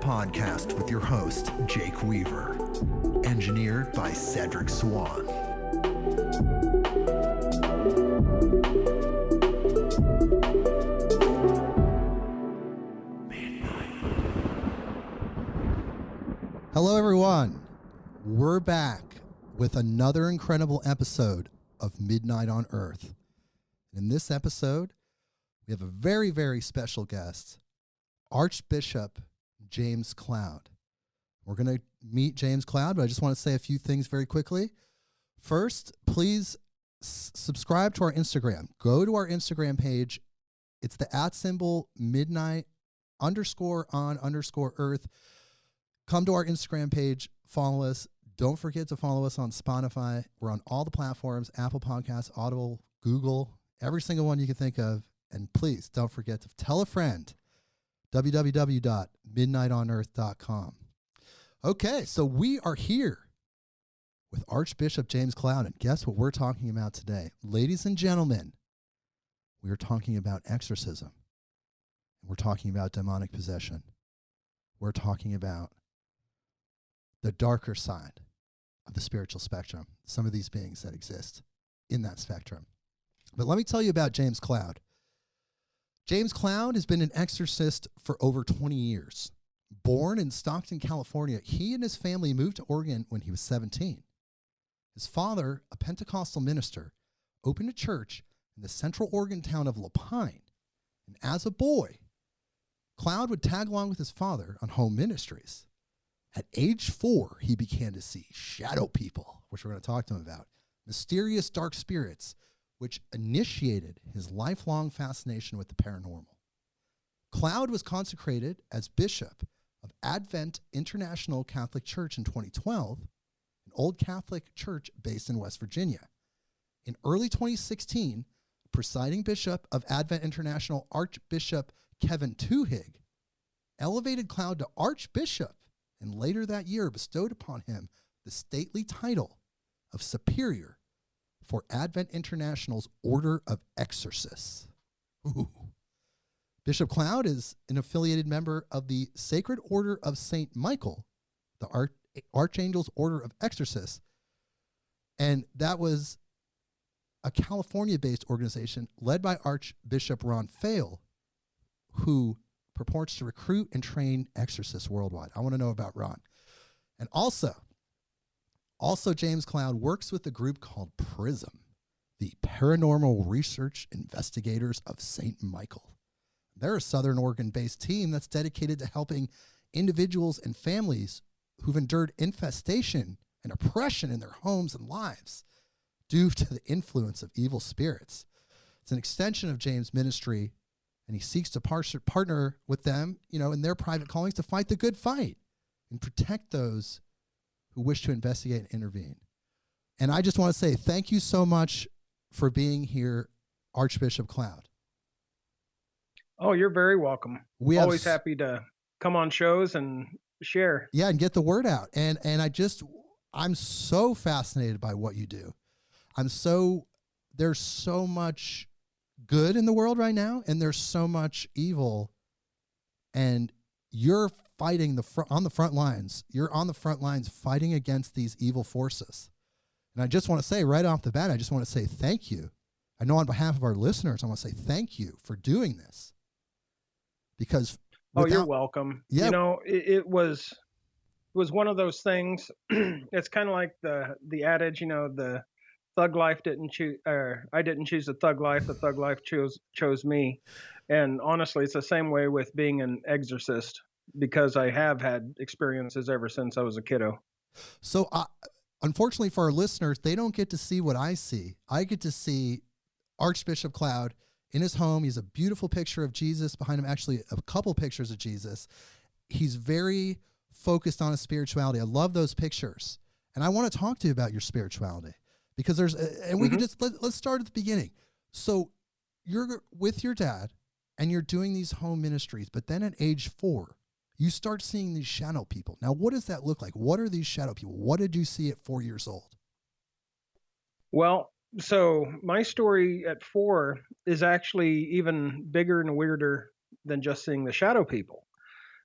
Podcast with your host, Jake Weaver. Engineered by Cedric Swan. Hello, everyone. We're back with another incredible episode of Midnight on Earth. In this episode, we have a very, very special guest, Archbishop James Cloud. We're going to meet James Cloud, but I just want to say a few things very quickly. First, please subscribe to our Instagram. Go to our Instagram page. It's the @ midnight_on_earth. Come to our Instagram page, follow us. Don't forget to follow us on Spotify. We're on all the platforms, Apple Podcasts, Audible, Google, every single one you can think of. And please don't forget to tell a friend. www.midnightonearth.com. Okay, so we are here with Archbishop James Cloud, and guess what we're talking about today? Ladies and gentlemen, we are talking about exorcism. We're talking about demonic possession. We're talking about the darker side of the spiritual spectrum, some of these beings that exist in that spectrum. But let me tell you about James Cloud. James Cloud has been an exorcist for over 20 years. Born in Stockton, California, he and his family moved to Oregon when he was 17. His father, a Pentecostal minister, opened a church in the central Oregon town of Lapine. And as a boy, Cloud would tag along with his father on home ministries. At age 4, he began to see shadow people, which we're going to talk to him about, mysterious dark spirits, which initiated his lifelong fascination with the paranormal. Cloud was consecrated as bishop of Advent International Catholic Church in 2012, an old Catholic church based in West Virginia. In early 2016, presiding bishop of Advent International, Archbishop Kevin Tuhig, elevated Cloud to archbishop and later that year bestowed upon him the stately title of superior for Advent International's Order of Exorcists. Ooh. Bishop Cloud is an affiliated member of the Sacred Order of St. Michael, the Archangel's Order of Exorcists, and that was a California-based organization led by Archbishop Ron Fail, who purports to recruit and train exorcists worldwide. I want to know about Ron. And also, James Cloud works with a group called PRISM, the Paranormal Research Investigators of St. Michael. They're a Southern Oregon-based team that's dedicated to helping individuals and families who've endured infestation and oppression in their homes and lives due to the influence of evil spirits. It's an extension of James' ministry, and he seeks to partner with them, in their private callings to fight the good fight and protect those who wish to investigate and intervene. And I just want to say thank you so much for being here, Archbishop Cloud. Oh, you're very welcome. Always happy to come on shows and share. Yeah, and get the word out. And I'm so fascinated by what you do. There's so much good in the world right now, and there's so much evil, and you're fighting on the front lines. You're on the front lines fighting against these evil forces. And I just want to say right off the bat, I just want to say thank you. I know on behalf of our listeners, I want to say thank you for doing this. Because you're welcome. Yeah. It was one of those things. It's kind of like the adage, the thug life didn't choose, or I didn't choose the thug life chose me. And honestly, it's the same way with being an exorcist, because I have had experiences ever since I was a kiddo. So unfortunately for our listeners, they don't get to see what I see. I get to see Archbishop Cloud in his home. He has a beautiful picture of Jesus behind him, actually a couple pictures of Jesus. He's very focused on his spirituality. I love those pictures. And I want to talk to you about your spirituality because there's, and we can just, let's start at the beginning. So you're with your dad and you're doing these home ministries, but then at age 4, you start seeing these shadow people. Now, what does that look like? What are these shadow people? What did you see at 4 years old? Well, so my story at 4 is actually even bigger and weirder than just seeing the shadow people.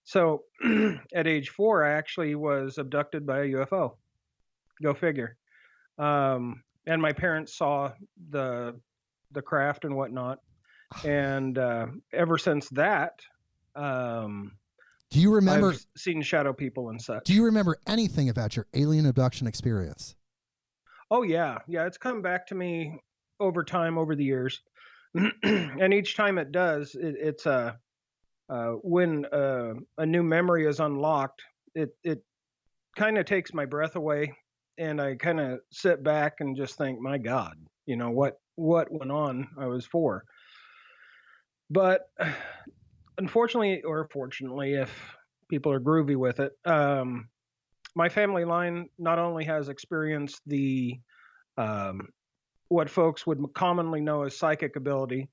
So at age 4, I actually was abducted by a UFO. Go figure. And my parents saw the craft and whatnot. And ever since that, do you remember? I've seen shadow people and such. Do you remember anything about your alien abduction experience? Oh yeah, it's come back to me over time, over the years, and each time it does, it's when a new memory is unlocked, it kind of takes my breath away, and I kind of sit back and just think, my God, what went on? I was 4, but unfortunately, or fortunately, if people are groovy with it, my family line not only has experienced the what folks would commonly know as psychic ability,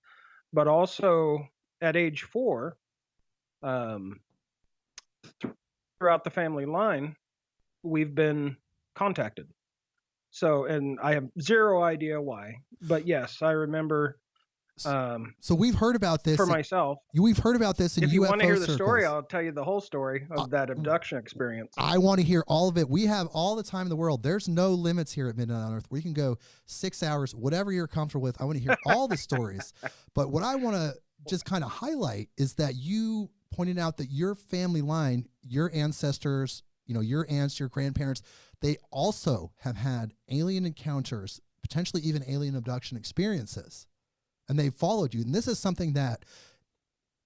but also at age 4, throughout the family line, we've been contacted. So, and I have zero idea why, but yes, I remember. So we've heard about this for myself. We've heard about this in UFO If you want to hear the circles. story, I'll tell you the whole story of that abduction experience. I want to hear all of it. We have all the time in the world. There's no limits here at Midnight on Earth. We can go 6 hours, whatever you're comfortable with. I want to hear all the stories. But what I want to just kind of highlight is that you pointed out that your family line, your ancestors, your aunts, your grandparents, they also have had alien encounters, potentially even alien abduction experiences. And they followed you. And this is something that,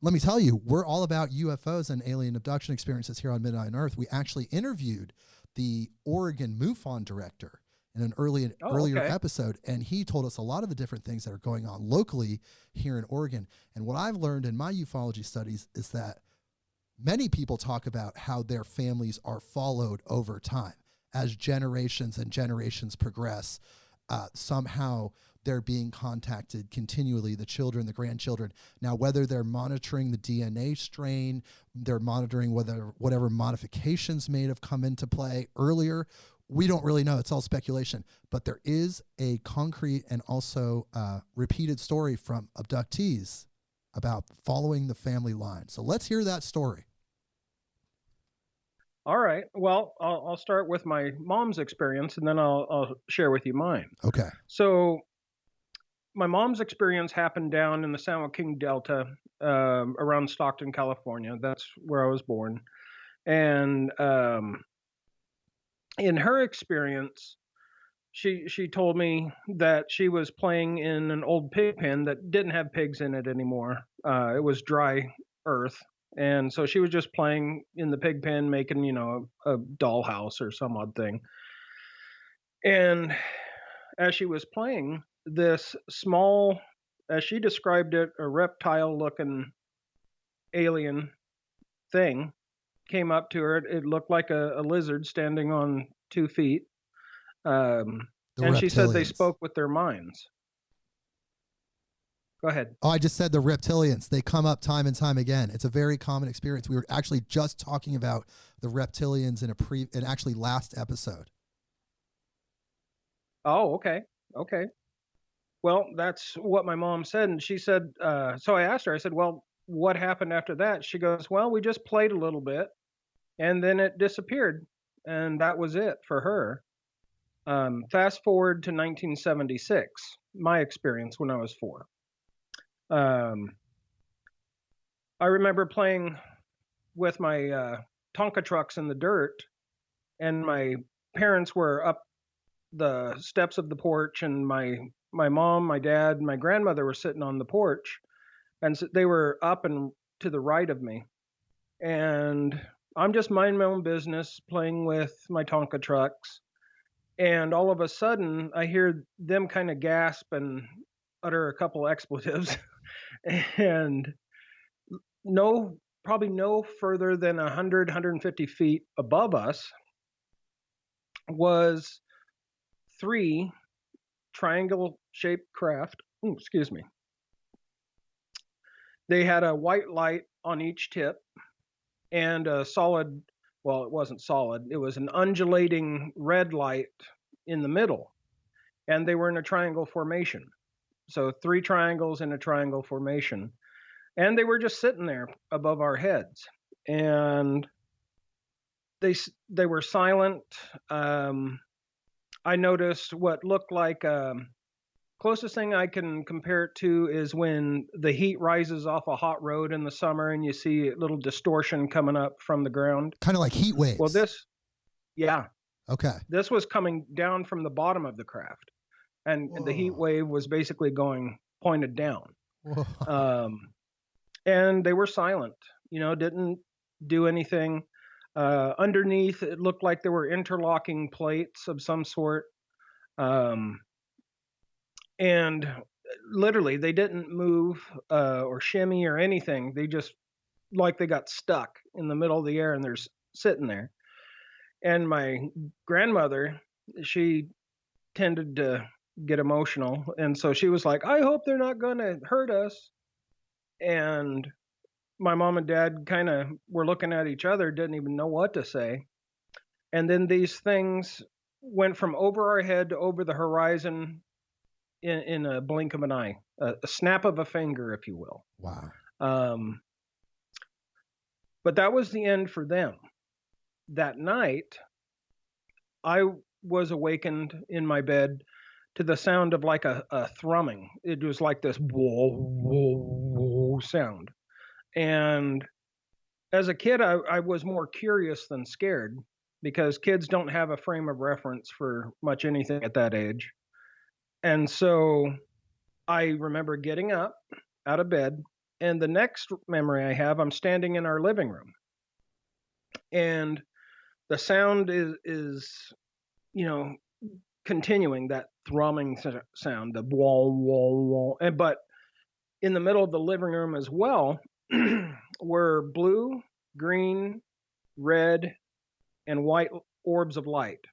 let me tell you, we're all about UFOs and alien abduction experiences here on Midnight on Earth. We actually interviewed the Oregon MUFON director in an earlier episode, and he told us a lot of the different things that are going on locally here in Oregon. And what I've learned in my ufology studies is that many people talk about how their families are followed over time as generations and generations progress. Somehow they're being contacted continually, the children, the grandchildren. Now, whether they're monitoring the DNA strain, they're monitoring whatever modifications may have come into play earlier, we don't really know. It's all speculation. But there is a concrete and also repeated story from abductees about following the family line. So let's hear that story. All right. Well, I'll start with my mom's experience, and then I'll share with you mine. Okay. So my mom's experience happened down in the San Joaquin Delta, around Stockton, California. That's where I was born. And in her experience, she told me that she was playing in an old pig pen that didn't have pigs in it anymore. It was dry earth. And so she was just playing in the pig pen, making, a dollhouse or some odd thing. And as she was playing, this small, as she described it, a reptile-looking alien thing came up to her. It looked like a lizard standing on 2 feet. And she said they spoke with their minds. Go ahead. Oh, I just said the reptilians. They come up time and time again. It's a very common experience. We were actually just talking about the reptilians in actually last episode. Oh, okay. Well, that's what my mom said. And she said, so I asked her, I said, well, what happened after that? She goes, well, we just played a little bit and then it disappeared. And that was it for her. Fast forward to 1976, my experience when I was 4. I remember playing with my Tonka trucks in the dirt, and my parents were up the steps of the porch, and my mom, my dad, and my grandmother were sitting on the porch, and so they were up and to the right of me. And I'm just minding my own business, playing with my Tonka trucks. And all of a sudden, I hear them kind of gasp, and utter a couple expletives, and probably no further than 100, 150 feet above us was 3 triangle-shaped craft. Excuse me. They had a white light on each tip and a solid, well, it wasn't solid, it was an undulating red light in the middle. And they were in a triangle formation. So 3 triangles in a triangle formation. And they were just sitting there above our heads. And they were silent. I noticed what looked like, closest thing I can compare it to is when the heat rises off a hot road in the summer and you see a little distortion coming up from the ground. Kind of like heat waves. Well, yeah. Okay. This was coming down from the bottom of the craft. And the heat wave was basically going pointed down. And they were silent, didn't do anything. Underneath, it looked like there were interlocking plates of some sort. And literally, they didn't move or shimmy or anything. They just, like they got stuck in the middle of the air and they're sitting there. And my grandmother, she tended to get emotional. And so she was like, I hope they're not going to hurt us. And my mom and dad kind of were looking at each other, didn't even know what to say. And then these things went from over our head to over the horizon in a blink of an eye, a snap of a finger, if you will. Wow. But that was the end for them. That night, I was awakened in my bed to the sound of like a thrumming. It was like this whoa, whoa, whoa sound. And as a kid, I was more curious than scared because kids don't have a frame of reference for much anything at that age. And so I remember getting up out of bed, and the next memory I have, I'm standing in our living room. And the sound is continuing, that thrumming sound, the wall, wall. But in the middle of the living room as well were blue, green, red, and white orbs of light.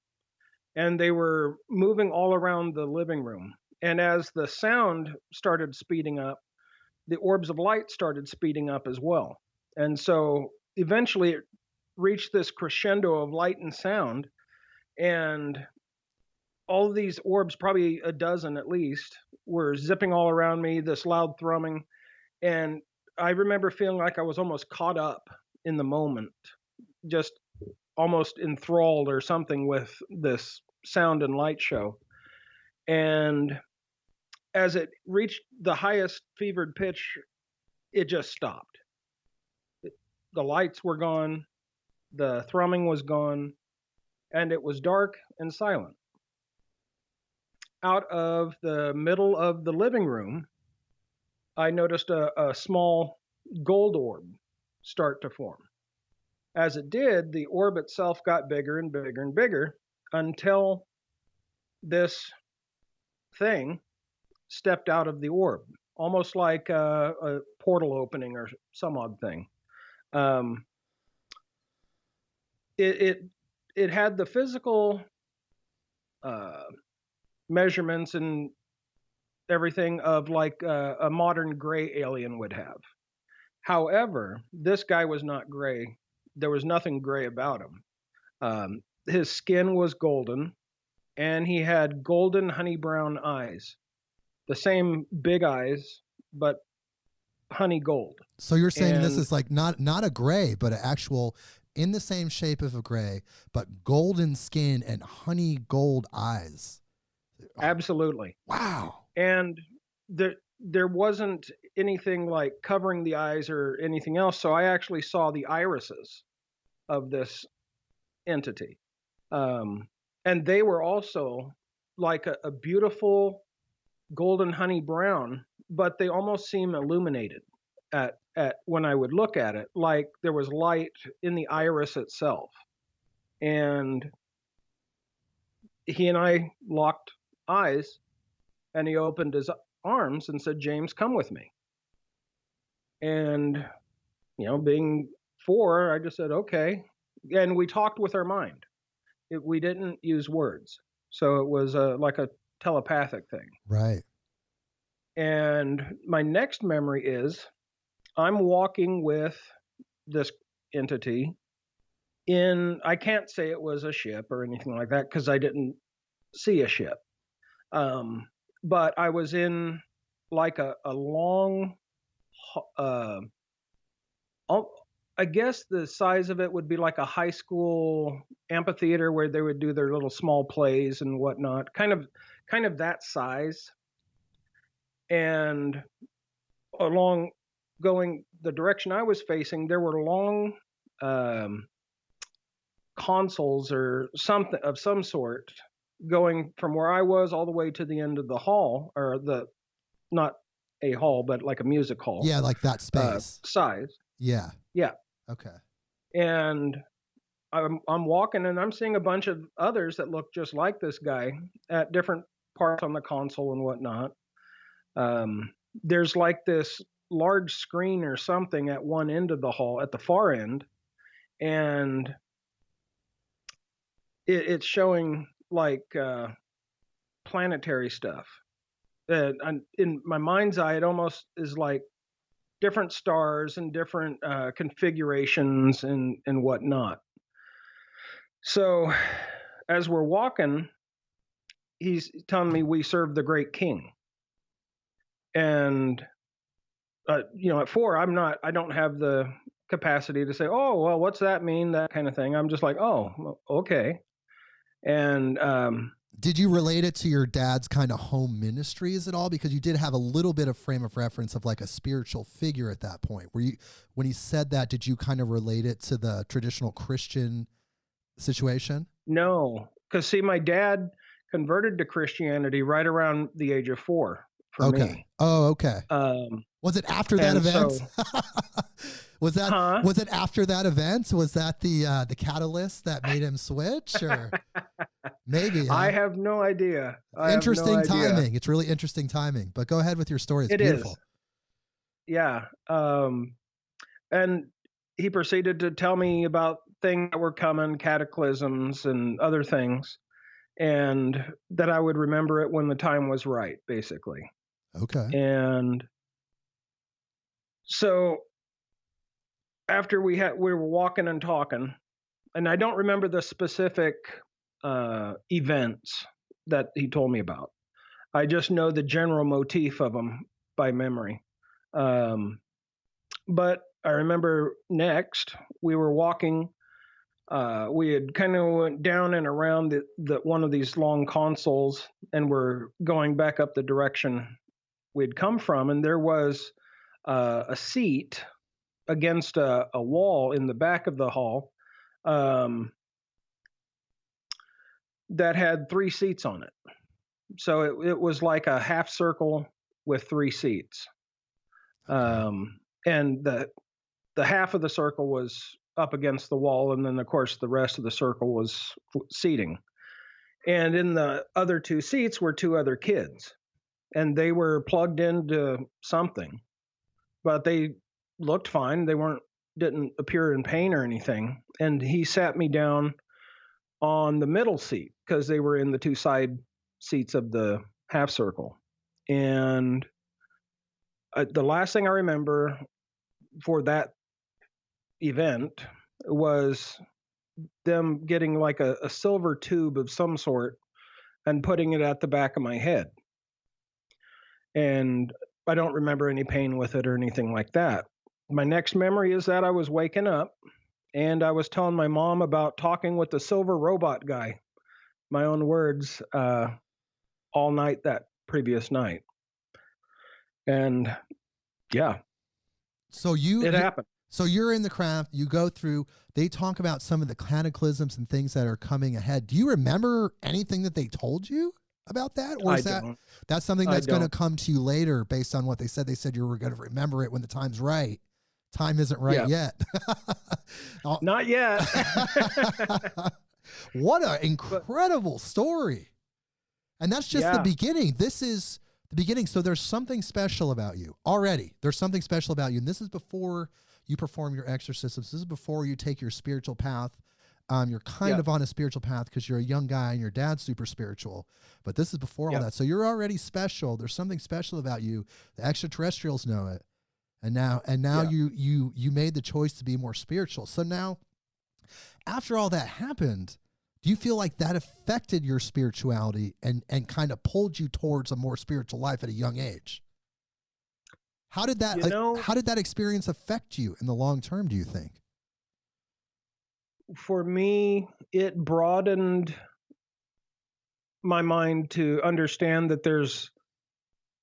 And they were moving all around the living room. And as the sound started speeding up, the orbs of light started speeding up as well. And so eventually it reached this crescendo of light and sound. And all of these orbs, probably a dozen at least, were zipping all around me, this loud thrumming. And I remember feeling like I was almost caught up in the moment, just almost enthralled or something with this sound and light show. And as it reached the highest fevered pitch, it just stopped. The lights were gone, the thrumming was gone, and it was dark and silent. Out of the middle of the living room, I noticed a small gold orb start to form. As it did, the orb itself got bigger and bigger and bigger until this thing stepped out of the orb, almost like a portal opening or some odd thing. It had the physical measurements and everything of like a modern gray alien would have. However, this guy was not gray. There was nothing gray about him. His skin was golden, and he had golden honey brown eyes, the same big eyes, but honey gold. So you're saying this is like not a gray, but an actual in the same shape of a gray, but golden skin and honey gold eyes. Absolutely. Wow. And there wasn't anything like covering the eyes or anything else. So I actually saw the irises of this entity. And they were also like a beautiful golden honey brown, but they almost seem illuminated at when I would look at it, like there was light in the iris itself. And he and I locked eyes, and he opened his arms and said, "James, come with me." And, being 4, I just said, okay. And we talked with our mind. We didn't use words. So it was like a telepathic thing. Right. And my next memory is I'm walking with this entity I can't say it was a ship or anything like that because I didn't see a ship. But I was in like a long, I guess the size of it would be like a high school amphitheater where they would do their little small plays and whatnot, kind of that size. And along going the direction I was facing, there were long consoles or something of some sort going from where I was all the way to the end of the hall, or not a hall, but like a music hall. Yeah, like that space. Size. Yeah. Yeah. Okay. And I'm walking and I'm seeing a bunch of others that look just like this guy at different parts on the console and whatnot. There's like this large screen or something at one end of the hall, at the far end, and it's showing like planetary stuff. In my mind's eye, it almost is like different stars and different configurations and whatnot. So as we're walking, he's telling me we serve the great king. And, at 4, I don't have the capacity to say, oh, well, what's that mean? That kind of thing. I'm just like, oh, okay. And, did you relate it to your dad's kind of home ministries at all? Because you did have a little bit of frame of reference of like a spiritual figure at that point. When he said that, did you kind of relate it to the traditional Christian situation? No, because see, my dad converted to Christianity right around the age of 4 for me. Oh, okay. Was it after that event? Was it after that event? Was that the catalyst that made him switch, or maybe? I have no idea. Interesting timing. It's really interesting timing. But go ahead with your story. It's beautiful. Is. Yeah. And he proceeded to tell me about things that were coming, cataclysms and other things, and that I would remember it when the time was right, basically. Okay. And so after we were walking and talking, and I don't remember the specific events that he told me about. I just know the general motif of them by memory. But I remember next we were walking. We had kind of went down and around the one of these long consoles, and we're going back up the direction we'd come from, and there was a seat against a wall in the back of the hall that had 3 seats on it. So it was like a half circle with 3 seats. And the half of the circle was up against the wall, and then of course the rest of the circle was seating. And in the other 2 seats were 2 other kids, and they were plugged into something, but they looked fine. They didn't appear in pain or anything. And he sat me down on the middle seat because they were in the 2 side seats of the half circle. And the last thing I remember for that event was them getting like a silver tube of some sort and putting it at the back of my head. And I don't remember any pain with it or anything like that. My next memory is that I was waking up and I was telling my mom about talking with the silver robot guy, my own words, all night that previous night. And yeah. So it happened. So you're in the craft, you go through, they talk about some of the cataclysms and things that are coming ahead. Do you remember anything that they told you about that? Or is that's something that's going to come to you later based on what they said? They said you were going to remember it when the time's right. Time isn't right yet. Not yet. What an incredible story. And that's just the beginning. This is The beginning. So there's something special about you already. There's something special about you. And this is before you perform your exorcisms. This is before you take your spiritual path. You're kind of on a spiritual path because you're a young guy and your dad's super spiritual. But this is before all that. So you're already special. There's something special about you. The extraterrestrials know it. And now you made the choice to be more spiritual. So now, after all that happened, do you feel like that affected your spirituality and kind of pulled you towards a more spiritual life at a young age? How did that how did that experience affect you in the long term, do you think? For me, it broadened my mind to understand that there's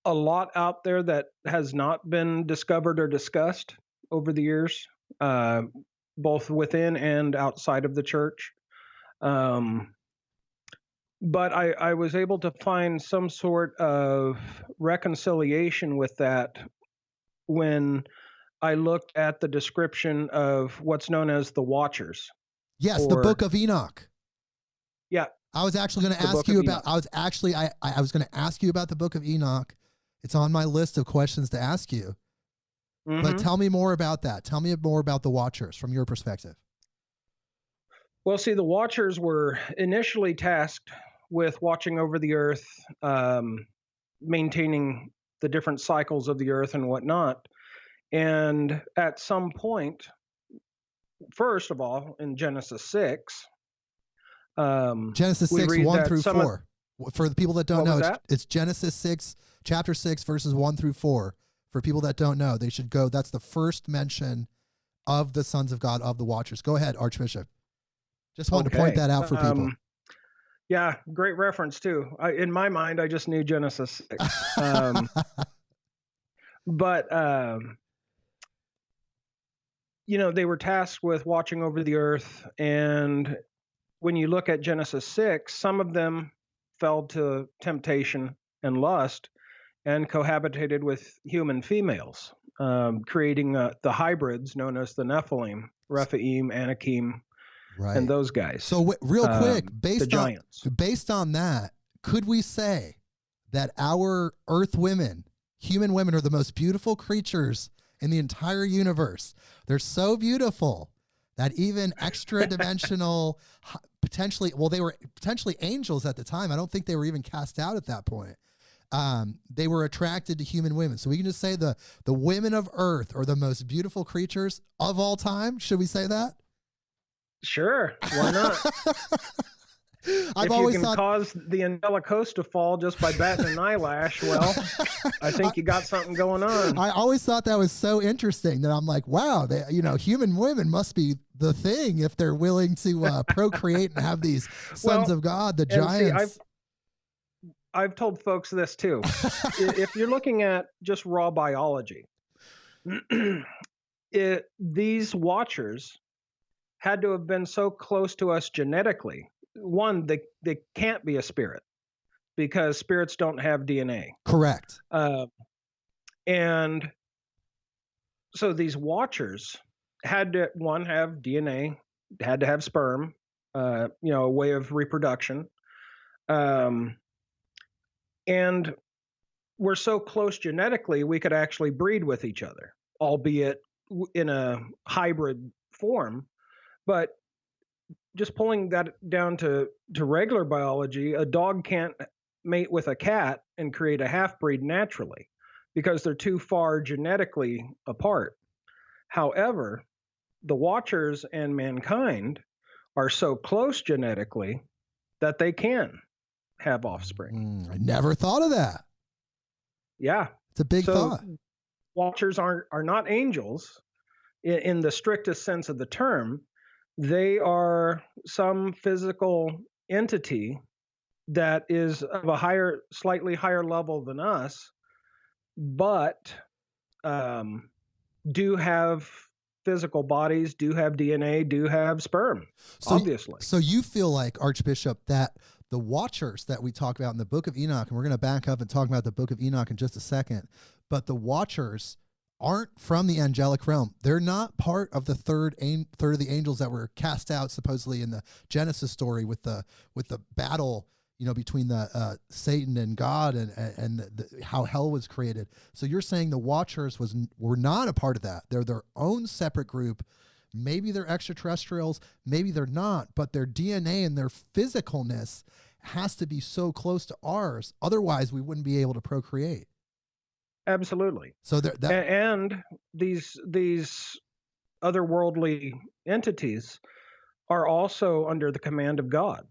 a lot out there that has not been discovered or discussed over the years, both within and outside of the church. But I was able to find some sort of reconciliation with that when I looked at the description of what's known as the Watchers. Yes, the Book of Enoch. Yeah. I was actually going to ask you about, I was going to ask you about the Book of Enoch. It's on my list of questions to ask you. But tell me more about that. Tell me more about the Watchers from your perspective. Well, see, the Watchers were initially tasked with watching over the earth, maintaining the different cycles of the earth and whatnot. And at some point, first of all, in Genesis 6, Genesis 6, 1 through 4. For the people that don't know, it's Genesis 6, chapter 6, verses 1 through 4. For people that don't know, they should go. That's the first mention of the sons of God, of the Watchers. Go ahead, Archbishop. Just wanted to point that out for people. Yeah, great reference, too. In my mind, I just knew Genesis 6. But they were tasked with watching over the earth. And when you look at Genesis 6, some of them fell to temptation and lust and cohabitated with human females, creating the hybrids known as the Nephilim, Rephaim, Anakim, and those guys. So real quick, based on that, could we say that our earth women, human women, are the most beautiful creatures in the entire universe? They're so beautiful that even extra dimensional, they were potentially angels at the time. I don't think they were even cast out at that point. They were attracted to human women. So we can just say the women of earth are the most beautiful creatures of all time. Should we say that? Sure. Why not? If you can cause the angelic host to fall just by batting an eyelash, well, I think you got something going on. I always thought that was so interesting that I'm like, wow, human women must be the thing if they're willing to procreate and have these sons of God, the giants. See, I've told folks this too. If you're looking at just raw biology, these Watchers had to have been so close to us genetically. One, they can't be a spirit because spirits don't have DNA. Correct. And so these Watchers had to, one, have DNA, had to have sperm, a way of reproduction. And we're so close genetically, we could actually breed with each other, albeit in a hybrid form. But just pulling that down to regular biology, a dog can't mate with a cat and create a half-breed naturally because they're too far genetically apart. However, the Watchers and mankind are so close genetically that they can have offspring. I never thought of that. Yeah. It's a big thought. Watchers are not angels in the strictest sense of the term. They are some physical entity that is of a slightly higher level than us, but do have physical bodies, do have DNA, do have sperm, obviously. So you feel like, Archbishop, that the Watchers that we talk about in the Book of Enoch, and we're going to back up and talk about the Book of Enoch in just a second, but the Watchers aren't from the angelic realm. They're not part of the third of the angels that were cast out supposedly in the Genesis story with the battle, between the Satan and God, and how hell was created. So you're saying the Watchers were not a part of that. They're their own separate group. Maybe they're extraterrestrials, maybe they're not, but their DNA and their physicalness has to be so close to ours. Otherwise, we wouldn't be able to procreate. Absolutely. So and these otherworldly entities are also under the command of God.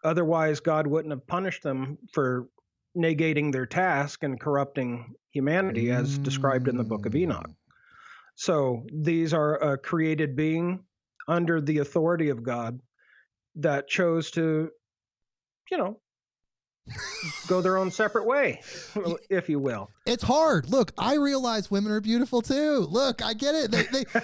Otherwise, God wouldn't have punished them for negating their task and corrupting humanity, as described in the Book of Enoch. So these are a created being under the authority of God that chose to, go their own separate way, if you will. It's hard. Look, I realize women are beautiful too. Look, I get it.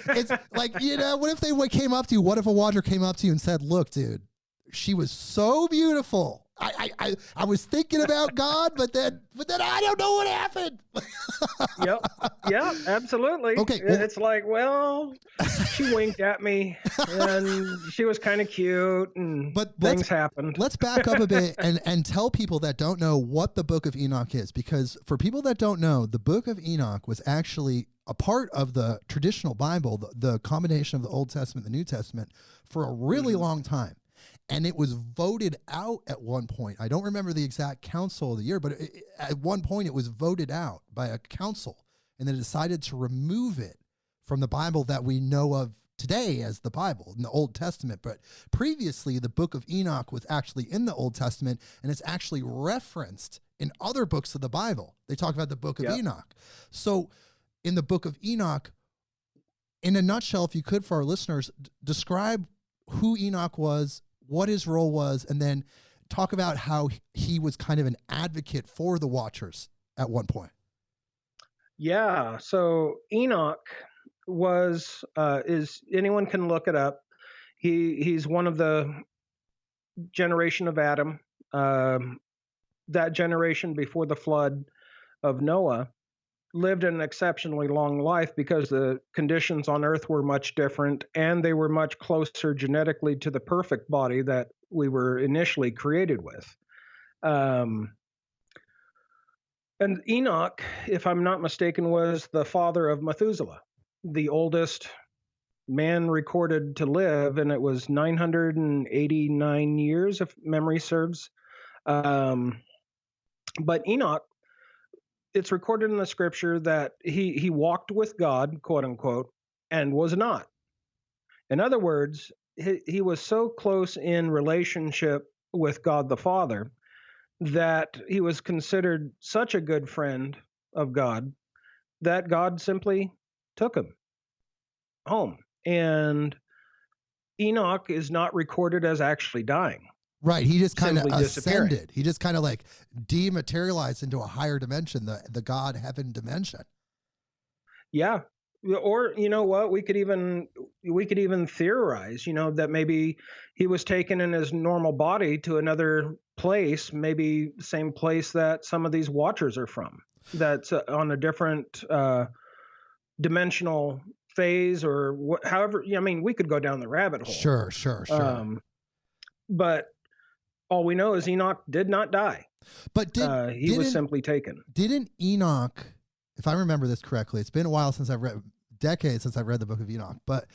It's like, what if they came up to you? What if a Watcher came up to you and said, look, dude, she was so beautiful. I was thinking about God, but then I don't know what happened. Yep, absolutely. Okay, well, it's like, well, she winked at me, and she was kind of cute, and things happened. Let's back up a bit and tell people that don't know what the Book of Enoch is, because for people that don't know, the Book of Enoch was actually a part of the traditional Bible, the combination of the Old Testament and the New Testament, for a really long time. And it was voted out at one point. I don't remember the exact council of the year, but at one point it was voted out by a council, and they decided to remove it from the Bible that we know of today as the Bible in the Old Testament. But previously, the Book of Enoch was actually in the Old Testament, and it's actually referenced in other books of the Bible. They talk about the Book of Enoch. So in the Book of Enoch, in a nutshell, if you could, for our listeners, describe who Enoch was, what his role was, and then talk about how he was kind of an advocate for the Watchers at one point. Yeah. So Enoch is anyone can look it up. He's one of the generation of Adam, that generation before the flood of Noah. Lived an exceptionally long life because the conditions on Earth were much different, and they were much closer genetically to the perfect body that we were initially created with. And Enoch, if I'm not mistaken, was the father of Methuselah, the oldest man recorded to live, and it was 989 years, if memory serves. But Enoch, it's recorded in the scripture that he walked with God, quote unquote, and was not. In other words, he was so close in relationship with God the Father that he was considered such a good friend of God that God simply took him home. And Enoch is not recorded as actually dying. Right. He just kind of ascended. He just kind of like dematerialized into a higher dimension, the God heaven dimension. Yeah. Or, you know what, we could even theorize, that maybe he was taken in his normal body to another place, maybe the same place that some of these Watchers are from, that's on a different dimensional phase, or however. I mean, we could go down the rabbit hole. Sure. But all we know is Enoch did not die. But he was simply taken. Didn't Enoch, if I remember this correctly, it's been a while since decades since I've read the Book of Enoch, but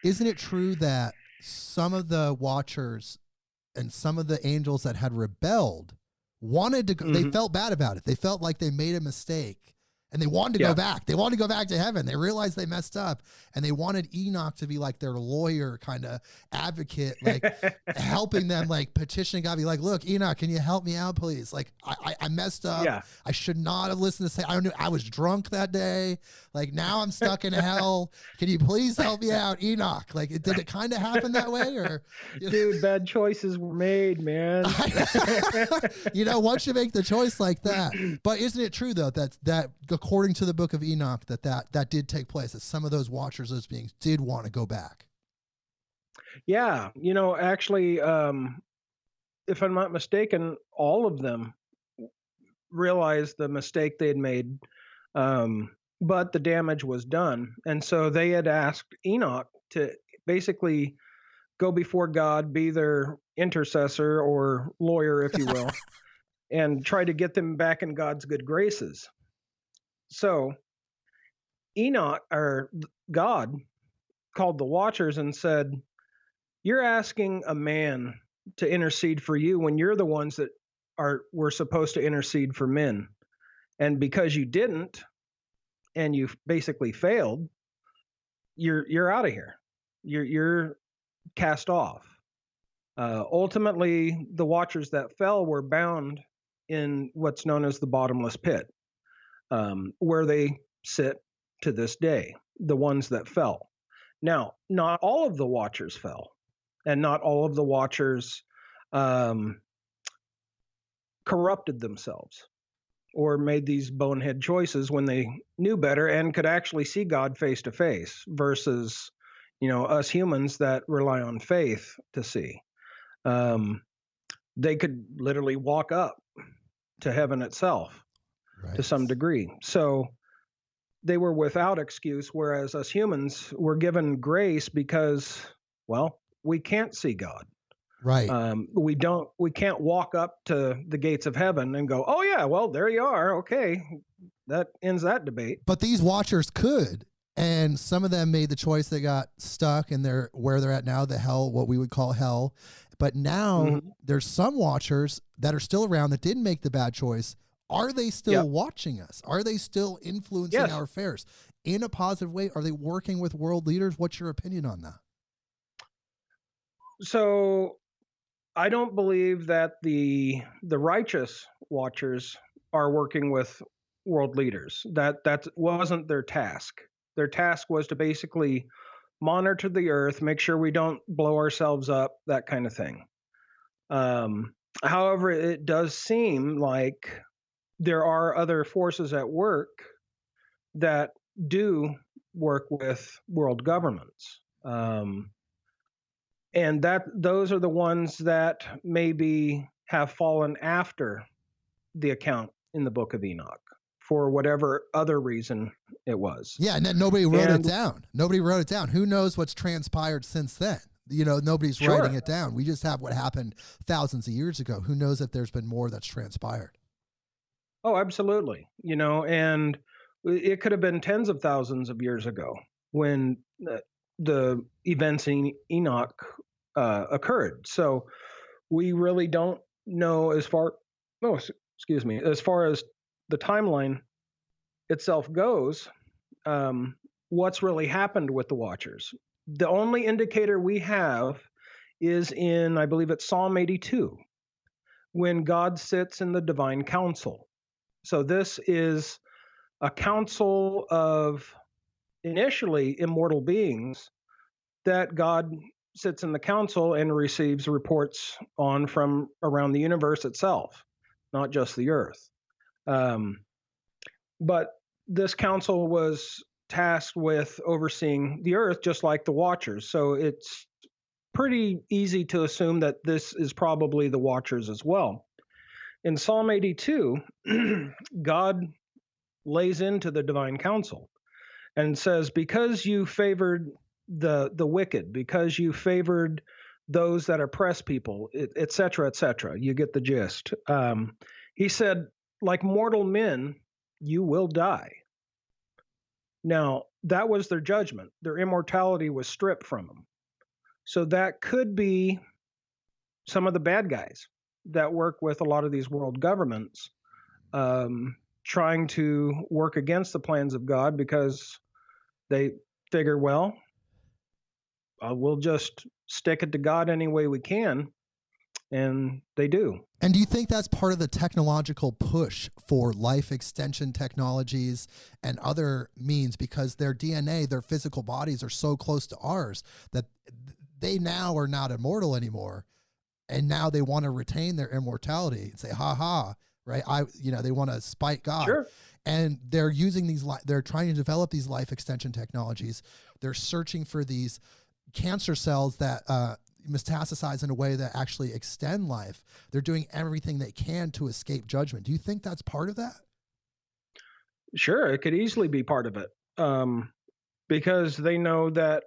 isn't it true that some of the Watchers and some of the angels that had rebelled wanted to go, they felt bad about it. They felt like they made a mistake, and they wanted to go back. They wanted to go back to heaven. They realized they messed up, and they wanted Enoch to be like their lawyer, kind of advocate, like helping them, like petitioning God, be like, look, Enoch, can you help me out, please? Like, I messed up. Yeah. I should not have listened to say, I don't know, I was drunk that day. Like, now I'm stuck in hell. Can you please help me out, Enoch? Like, did it kind of happen that way? Or, dude, bad choices were made, man. Once you make the choice like that. But isn't it true, though, that according to the Book of Enoch, that did take place, that some of those Watchers, those beings, did want to go back? Yeah. Actually, if I'm not mistaken, all of them realized the mistake they had made, but the damage was done. And so they had asked Enoch to basically go before God, be their intercessor or lawyer, if you will, and try to get them back in God's good graces. So Enoch, or God, called the watchers and said, "You're asking a man to intercede for you when you're the ones that were supposed to intercede for men. And because you didn't, and you basically failed, you're out of here. You're cast off." Ultimately, the watchers that fell were bound in what's known as the bottomless pit, where they sit to this day, the ones that fell. Now, not all of the watchers fell, and not all of the watchers corrupted themselves or made these bonehead choices when they knew better and could actually see God face to face versus, us humans that rely on faith to see. They could literally walk up to heaven itself to some degree. So they were without excuse, whereas us humans were given grace because, well, we can't see God. Right. We can't walk up to the gates of heaven and go, "Oh yeah, well, there you are. Okay." That ends that debate. But these watchers could, and some of them made the choice. They got stuck in where they're at now, the hell, what we would call hell. But now there's some watchers that are still around that didn't make the bad choice. Are they still watching us? Are they still influencing our affairs in a positive way? Are they working with world leaders? What's your opinion on that? So I don't believe that the righteous watchers are working with world leaders. That wasn't their task. Their task was to basically monitor the earth, make sure we don't blow ourselves up, that kind of thing. However, it does seem like there are other forces at work that do work with world governments. And those are the ones that maybe have fallen after the account in the book of Enoch for whatever other reason it was. Yeah, and then nobody wrote it down. Nobody wrote it down. Who knows what's transpired since then? Nobody's writing it down. We just have what happened thousands of years ago. Who knows if there's been more that's transpired? Oh, absolutely. And it could have been tens of thousands of years ago when the events in Enoch occurred. So we really don't know as far as the timeline itself goes, what's really happened with the watchers. The only indicator we have is in, I believe it's Psalm 82, when God sits in the divine council. So this is a council of initially immortal beings that God sits in the council and receives reports on from around the universe itself, not just the earth. But this council was tasked with overseeing the earth just like the watchers. So it's pretty easy to assume that this is probably the watchers as well. In Psalm 82, God lays into the divine council and says, because you favored the wicked, because you favored those that oppress people, et cetera, you get the gist. He said, like mortal men, you will die. Now, that was their judgment. Their immortality was stripped from them. So that could be some of the bad guys that work with a lot of these world governments, trying to work against the plans of God because they figure, well, we'll just stick it to God any way we can. And they do. And do you think that's part of the technological push for life extension technologies and other means, because their DNA, their physical bodies are so close to ours that they now are not immortal anymore. And now they want to retain their immortality and say, ha ha, right? They want to spite God. Sure. And they're using they're trying to develop these life extension technologies. They're searching for these cancer cells that metastasize in a way that actually extend life. They're doing everything they can to escape judgment. Do you think that's part of that? Sure, it could easily be part of it, because they know that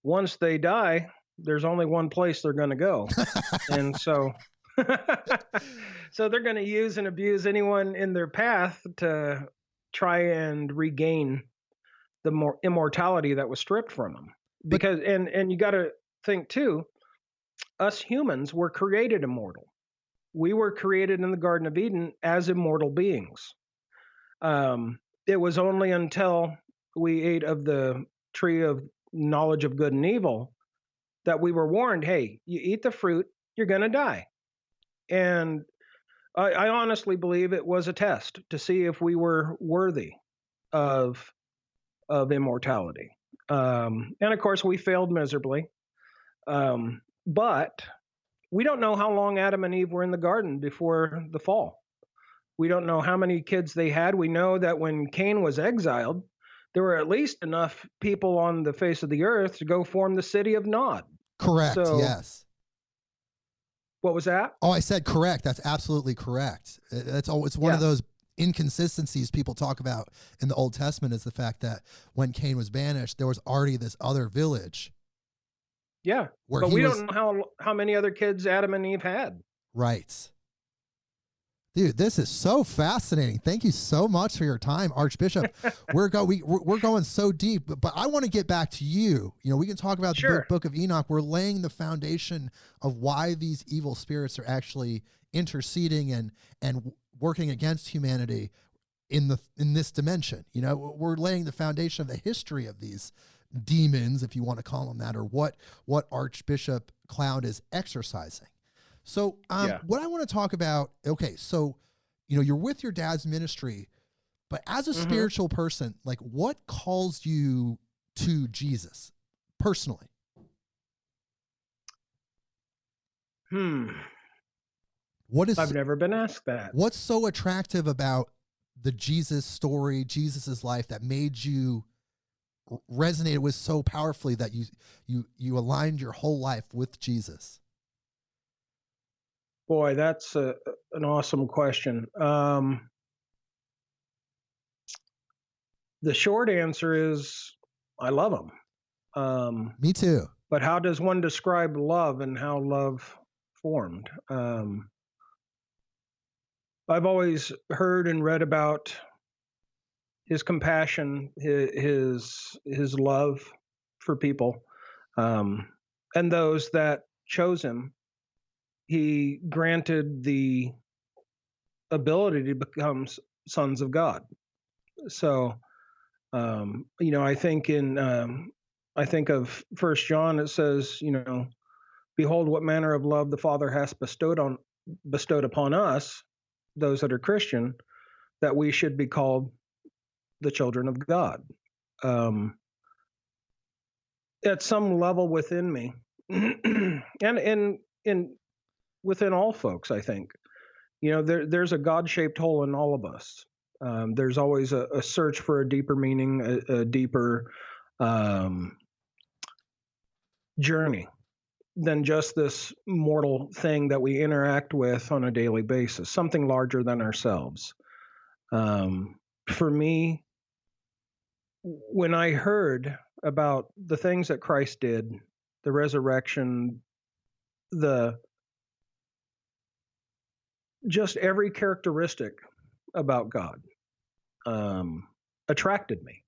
once they die, there's only one place they're going to go. And so, so they're going to use and abuse anyone in their path to try and regain the more immortality that was stripped from them. Because, and you got to think too, us humans were created immortal. We were created in the Garden of Eden as immortal beings. It was only until we ate of the tree of knowledge of good and evil that we were warned, hey, you eat the fruit, you're going to die. And I honestly believe it was a test to see if we were worthy of immortality. And of course, we failed miserably. But we don't know how long Adam and Eve were in the garden before the fall. We don't know how many kids they had. We know that when Cain was exiled, there were at least enough people on the face of the earth to go form the city of Nod. Correct. So, yes. What was that? Oh, I said correct. That's absolutely correct. It's one of those inconsistencies people talk about in the Old Testament, is the fact that when Cain was banished, there was already this other village. Yeah, but we don't know how many other kids Adam and Eve had. Right. Dude, this is so fascinating. Thank you so much for your time, Archbishop. we're going so deep, but I want to get back to you. You know, we can talk about the book of Enoch. We're laying the foundation of why these evil spirits are actually interceding and working against humanity in this dimension. You know, we're laying the foundation of the history of these demons, if you want to call them that, or what Archbishop Cloud is exorcising. So what I want to talk about, okay, so, you know, you're with your dad's ministry, but as a spiritual person, like, what calls you to Jesus personally? I've never been asked that. What's so attractive about the Jesus story, Jesus's life, that made you resonated with so powerfully that you aligned your whole life with Jesus? Boy, that's an awesome question. The short answer is I love him. Me too. But how does one describe love and how love formed? I've always heard and read about his compassion, his love for people, and those that chose him. He granted the ability to become sons of God. So, you know, I think of 1 John, it says, you know, behold, what manner of love the Father has bestowed upon us, those that are Christian, that we should be called the children of God. At some level within me, and within all folks, I think, you know, there's a God-shaped hole in all of us. There's always a search for a deeper meaning, a deeper journey than just this mortal thing that we interact with on a daily basis, something larger than ourselves. For me, when I heard about the things that Christ did, the resurrection, just every characteristic about God attracted me,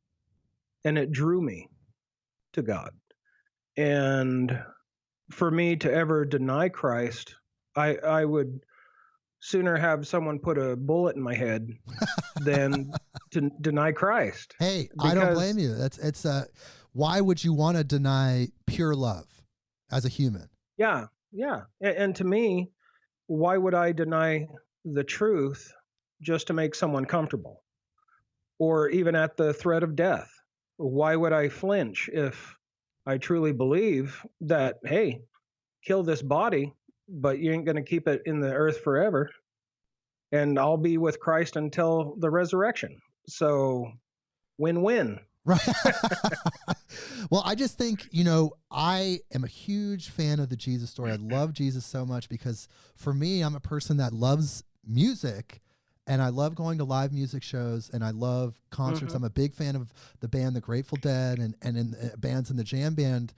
and it drew me to God. And for me to ever deny Christ, I would sooner have someone put a bullet in my head than to deny Christ. Hey, I don't blame you. It's why would you want to deny pure love as a human? Yeah. And to me, why would I deny the truth just to make someone comfortable? Or even at the threat of death? Why would I flinch if I truly believe that, hey, kill this body, but you ain't going to keep it in the earth forever, and I'll be with Christ until the resurrection. So win-win. Right. Well, I just think, you know, I am a huge fan of the Jesus story. I love Jesus so much because for me, I'm a person that loves music, and I love going to live music shows, and I love concerts. I'm a big fan of the band The Grateful Dead and in bands in the jam band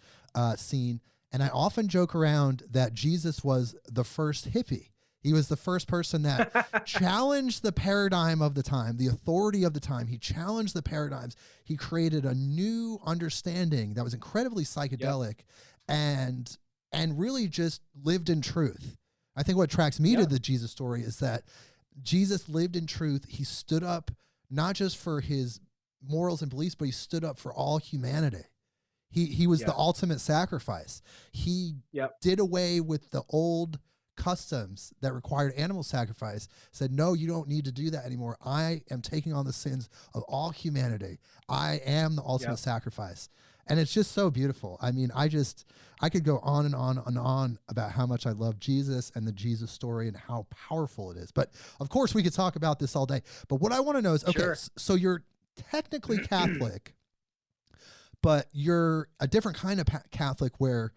scene. And I often joke around that Jesus was the first hippie. He was the first person that challenged the paradigm of the time, the authority of the time. He challenged the paradigms. He created a new understanding that was incredibly psychedelic and really just lived in truth. I think what attracts me to the Jesus story is that Jesus lived in truth. He stood up not just for his morals and beliefs, but he stood up for all humanity. He was the ultimate sacrifice. He did away with the old customs that required animal sacrifice, said, no, you don't need to do that anymore. I am taking on the sins of all humanity. I am the ultimate sacrifice. And it's just so beautiful. I mean, I could go on and on and on about how much I love Jesus and the Jesus story and how powerful it is. But of course we could talk about this all day. But what I want to know is, okay, so you're technically Catholic, but you're a different kind of Catholic where,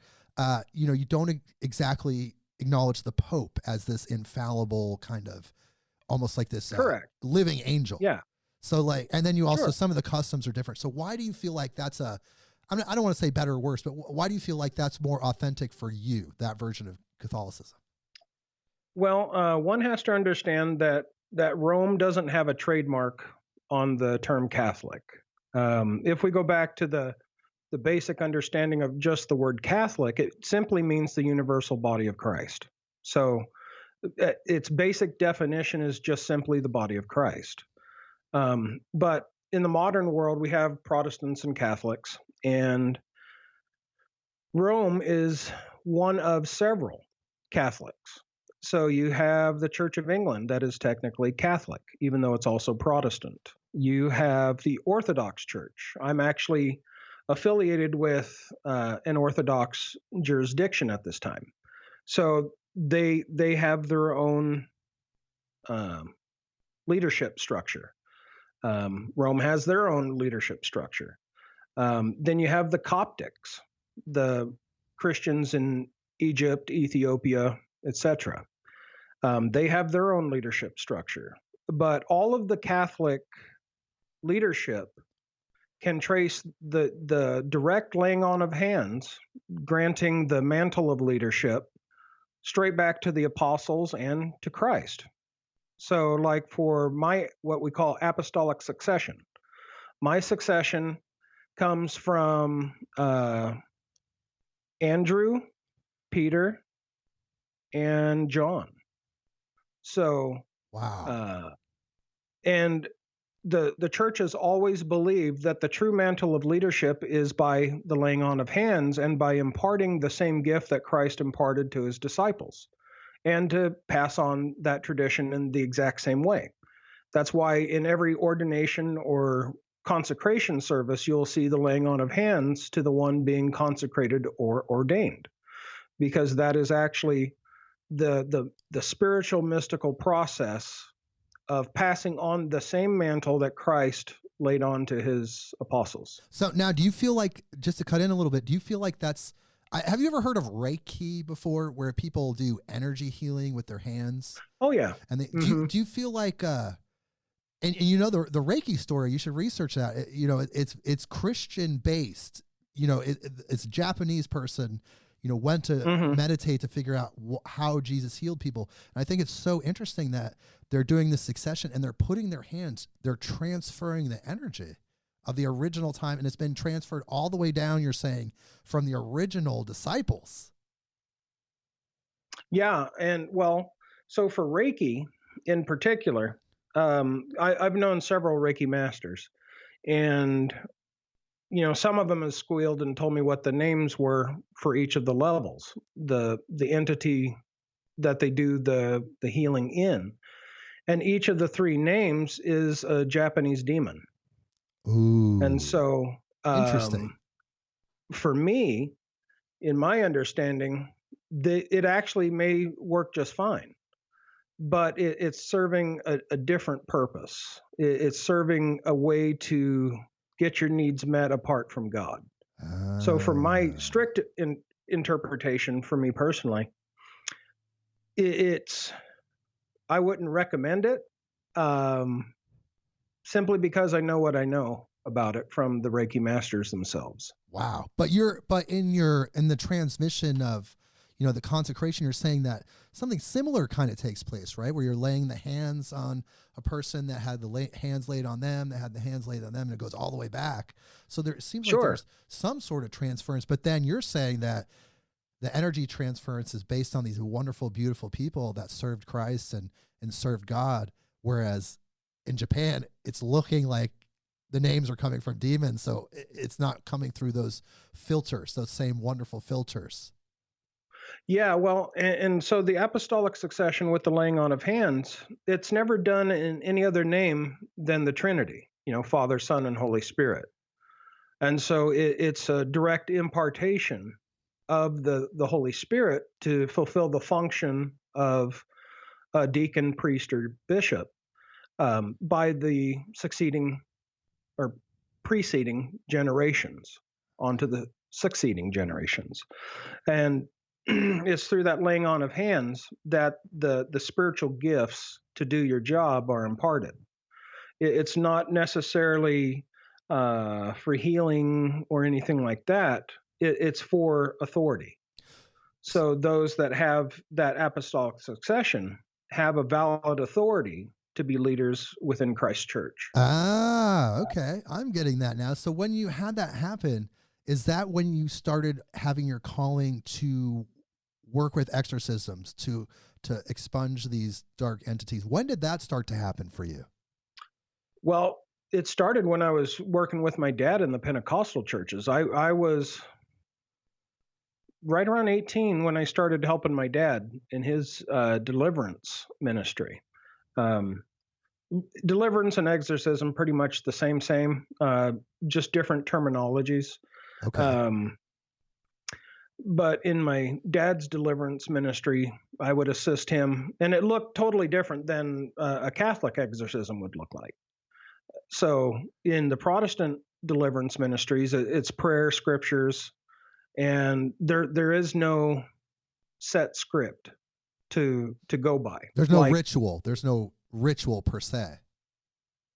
you don't exactly acknowledge the Pope as this infallible kind of, almost like this living angel. Yeah. So like, and then you also, some of the customs are different. So why do you feel like that's I don't want to say better or worse, but why do you feel like that's more authentic for you, that version of Catholicism? Well, one has to understand that Rome doesn't have a trademark on the term Catholic. If we go back to the basic understanding of just the word Catholic, it simply means the universal body of Christ. So its basic definition is just simply the body of Christ. But in the modern world, we have Protestants and Catholics, and Rome is one of several Catholics. So you have the Church of England that is technically Catholic, even though it's also Protestant. You have the Orthodox Church. I'm actually affiliated with an Orthodox jurisdiction at this time. So they have their own leadership structure. Rome has their own leadership structure. Then you have the Coptics, the Christians in Egypt, Ethiopia, etc. They have their own leadership structure. But all of the Catholic leadership can trace the direct laying on of hands, granting the mantle of leadership straight back to the apostles and to Christ. So like for what we call apostolic succession, my succession comes from Andrew, Peter, and John. So, and the church has always believed that the true mantle of leadership is by the laying on of hands and by imparting the same gift that Christ imparted to his disciples, and to pass on that tradition in the exact same way. That's why in every ordination or consecration service, you'll see the laying on of hands to the one being consecrated or ordained, because that is actually the spiritual mystical process of passing on the same mantle that Christ laid on to his apostles. So now, do you feel like, just to cut in a little bit, do you feel like have you ever heard of Reiki before, where people do energy healing with their hands? Oh yeah. And do you feel like, and you know, the Reiki story, you should research that. It's Christian based, it's a Japanese person, went to meditate to figure out how Jesus healed people. And I think it's so interesting that they're doing this succession and they're putting their hands, they're transferring the energy of the original time. And it's been transferred all the way down, you're saying, from the original disciples. Yeah. And well, so for Reiki in particular, I've known several Reiki masters, and some of them have squealed and told me what the names were for each of the levels, the entity that they do the healing in. And each of the three names is a Japanese demon. Ooh. And so, interesting. For me, in my understanding, it actually may work just fine, but it's serving a different purpose. It's serving a way to get your needs met apart from God. So for my strict interpretation, for me personally, I wouldn't recommend it, simply because I know what I know about it from the Reiki masters themselves. Wow. But in the transmission of, the consecration, you're saying that something similar kind of takes place, right? Where you're laying the hands on a person that had the hands laid on them, that had the hands laid on them, and it goes all the way back. So there seems like there's some sort of transference, but then you're saying that the energy transference is based on these wonderful, beautiful people that served Christ and served God. Whereas in Japan, it's looking like the names are coming from demons. So it's not coming through those filters, those same wonderful filters. Yeah, well, and so the apostolic succession with the laying on of hands, it's never done in any other name than the Trinity, Father, Son, and Holy Spirit. And so it's a direct impartation of the Holy Spirit to fulfill the function of a deacon, priest, or bishop by the succeeding or preceding generations onto the succeeding generations. And it's through that laying on of hands that the spiritual gifts to do your job are imparted. It's not necessarily for healing or anything like that. It's for authority. So those that have that apostolic succession have a valid authority to be leaders within Christ's church. Ah, okay. I'm getting that now. So when you had that happen, is that when you started having your calling to work with exorcisms, to expunge these dark entities? When did that start to happen for you? Well, it started when I was working with my dad in the Pentecostal churches. I was right around 18 when I started helping my dad in his deliverance ministry. Deliverance and exorcism, pretty much the same, just different terminologies. Okay. But in my dad's deliverance ministry, I would assist him, and it looked totally different than a Catholic exorcism would look like. So in the Protestant deliverance ministries, it's prayer, scriptures, and there is no set script to go by. There's no ritual. There's no ritual per se.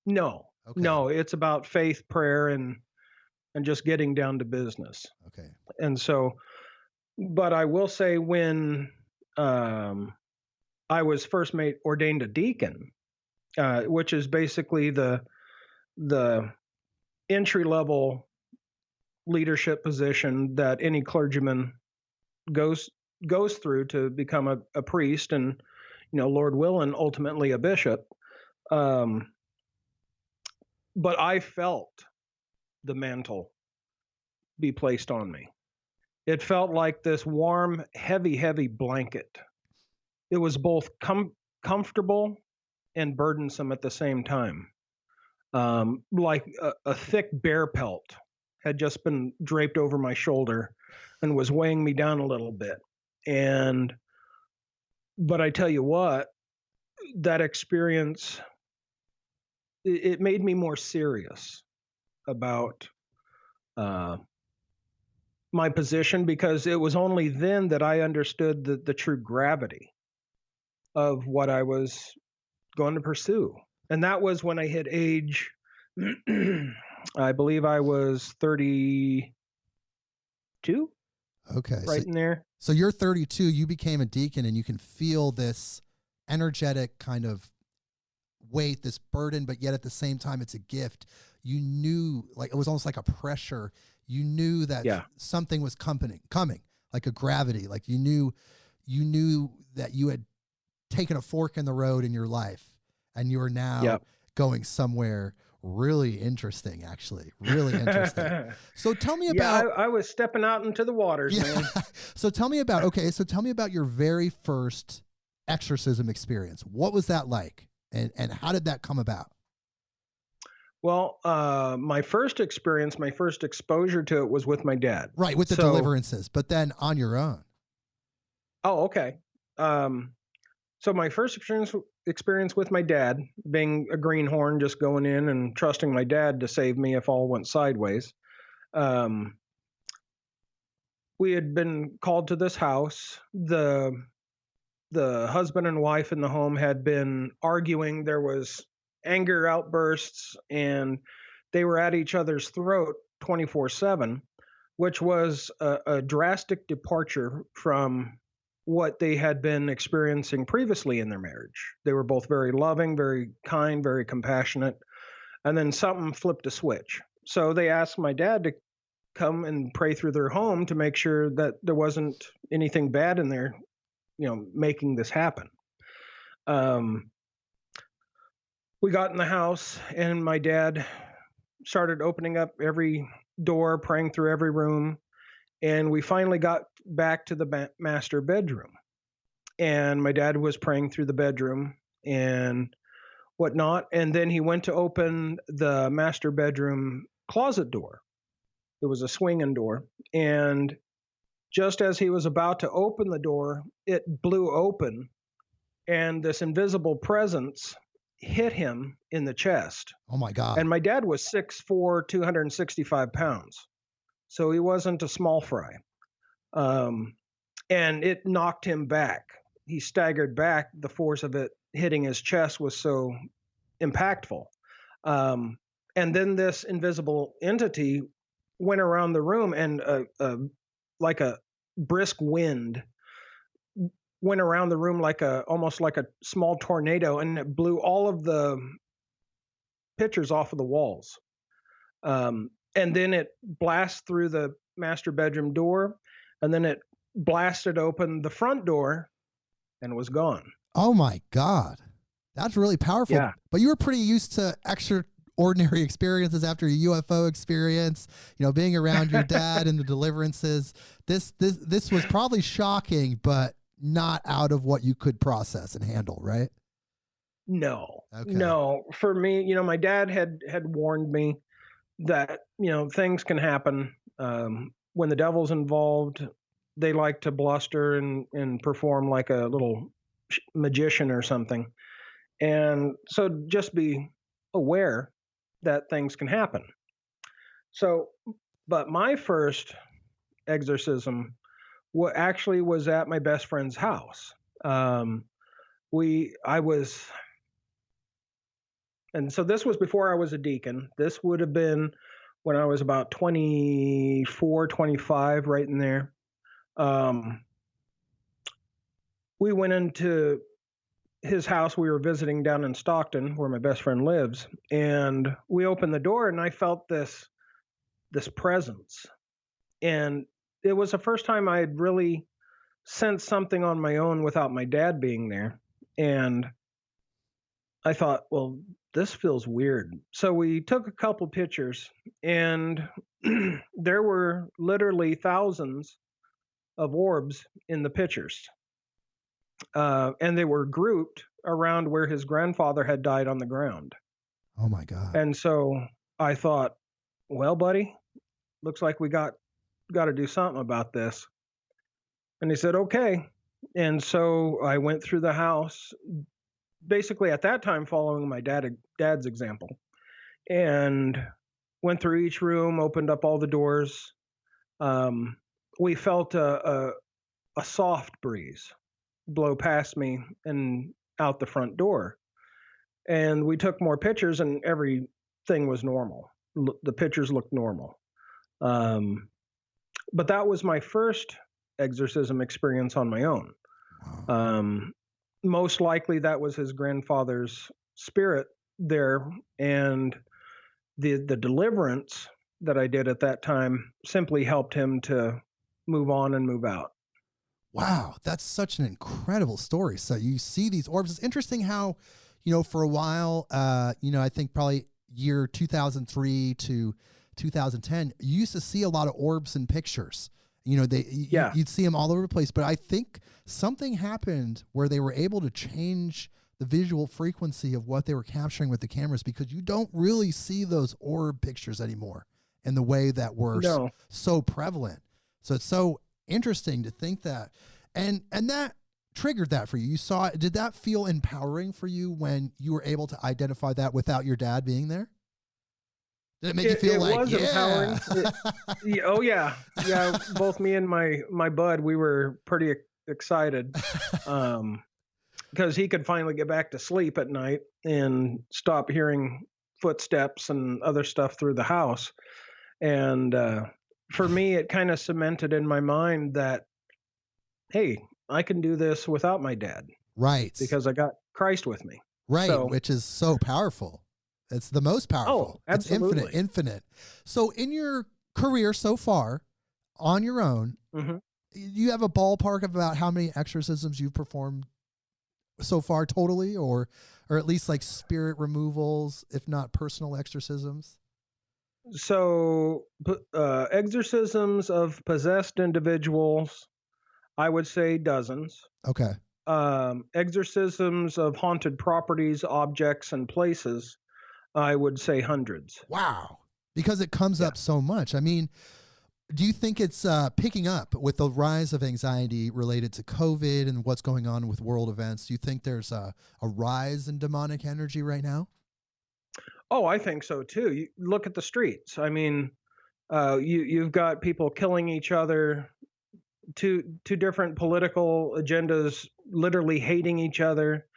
No. Okay. No, it's about faith, prayer, and just getting down to business. Okay. And so, but I will say when I was first ordained a deacon, which is basically the entry level leadership position that any clergyman goes through to become a priest and, Lord willing, ultimately a bishop. But I felt the mantle be placed on me. It felt like this warm, heavy, heavy blanket. It was both comfortable and burdensome at the same time. Like a thick bear pelt had just been draped over my shoulder and was weighing me down a little bit. But I tell you what, that experience, it made me more serious about my position, because it was only then that I understood the true gravity of what I was going to pursue. And that was when I hit age, I believe I was 32. Okay. Right in there. So you're 32, you became a deacon, and you can feel this energetic kind of weight, this burden, but yet at the same time, it's a gift. You knew, like, it was almost like a pressure. You knew that something was coming, like a gravity. Like you knew that you had taken a fork in the road in your life, and you are now going somewhere really interesting, actually. Really interesting. So tell me about... I was stepping out into the waters, man. So tell me about your very first exorcism experience. What was that like? And how did that come about? Well, my first experience, my first exposure to it was with my dad. Right, with the deliverances, but then on your own. Oh, okay. So my first experience with my dad, being a greenhorn, just going in and trusting my dad to save me if all went sideways. We had been called to this house. The husband and wife in the home had been arguing. There was anger outbursts, and they were at each other's throat 24/7, which was a drastic departure from what they had been experiencing previously in their marriage. They were both very loving, very kind, very compassionate, and then something flipped a switch. So they asked my dad to come and pray through their home to make sure that there wasn't anything bad in there, making this happen. We got in the house, and my dad started opening up every door, praying through every room, and we finally got back to the master bedroom. And my dad was praying through the bedroom and whatnot, and then he went to open the master bedroom closet door. It was a swinging door, and just as he was about to open the door, it blew open, and this invisible presence hit him in the chest. Oh my God. And my dad was 6'4", 265 pounds. So he wasn't a small fry. And it knocked him back. He staggered back. The force of it hitting his chest was so impactful. And then this invisible entity went around the room, and like a brisk wind went around the room almost like a small tornado, and it blew all of the pictures off of the walls. And then it blasted through the master bedroom door, and then it blasted open the front door and was gone. Oh my God. That's really powerful. Yeah. But you were pretty used to extraordinary experiences after your UFO experience, being around your dad and the deliverances. This was probably shocking, but not out of what you could process and handle, right? No. Okay. No. For me, my dad had warned me that, things can happen. When the devil's involved, they like to bluster and perform like a little magician or something. And so just be aware that things can happen. So, but my first exorcism actually was at my best friend's house. And so this was before I was a deacon. This would have been when I was about 24, 25, right in there. We went into his house. We were visiting down in Stockton, where my best friend lives, and we opened the door, and I felt this presence. And it was the first time I had really sensed something on my own without my dad being there. And I thought, well, this feels weird. So we took a couple pictures, and there were literally thousands of orbs in the pictures. And they were grouped around where his grandfather had died on the ground. Oh my God. And so I thought, well, buddy, looks like we got to do something about this. And he said, okay. And so I went through the house, basically at that time following my dad's example, and went through each room, opened up all the doors. We felt a soft breeze blow past me and out the front door. And we took more pictures, and everything was normal. The pictures looked normal. But that was my first exorcism experience on my own. Most likely that was his grandfather's spirit there, and the deliverance that I did at that time simply helped him to move on and move out. Wow, that's such an incredible story. So you see these orbs. It's interesting how, for a while, I think probably year 2003 to 2010, you used to see a lot of orbs in pictures. You'd see them all over the place. But I think something happened where they were able to change the visual frequency of what they were capturing with the cameras, because you don't really see those orb pictures anymore in the way that were so prevalent. So it's so interesting to think that, and that triggered that for you. You saw it. Did that feel empowering for you when you were able to identify that without your dad being there? Did it make you feel like, was empowering? Oh yeah. Both me and my bud, we were pretty excited, because he could finally get back to sleep at night and stop hearing footsteps and other stuff through the house. And for me, it kind of cemented in my mind that, hey, I can do this without my dad. Right. Because I got Christ with me. Right, So, which is so powerful. It's the most powerful. Oh, absolutely. It's infinite. So in your career so far, on your own, you have a ballpark of about how many exorcisms you've performed so far totally, or at least like spirit removals, if not personal exorcisms? So exorcisms of possessed individuals, I would say dozens. Okay. Exorcisms of haunted properties, objects, and places, I would say hundreds. Wow. Because it comes up so much. I mean, do you think it's picking up with the rise of anxiety related to COVID and what's going on with world events? Do you think there's a rise in demonic energy right now? Oh, I think so too. You look at the streets. I mean, you've got people killing each other, two different political agendas, literally hating each other,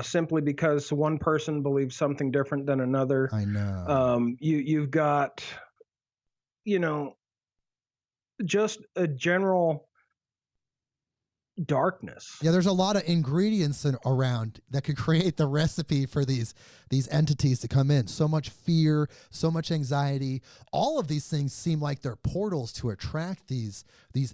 simply because one person believes something different than another. I know. You've got, just a general darkness. Yeah, there's a lot of ingredients around that could create the recipe for these entities to come in. So much fear, so much anxiety. All of these things seem like they're portals to attract these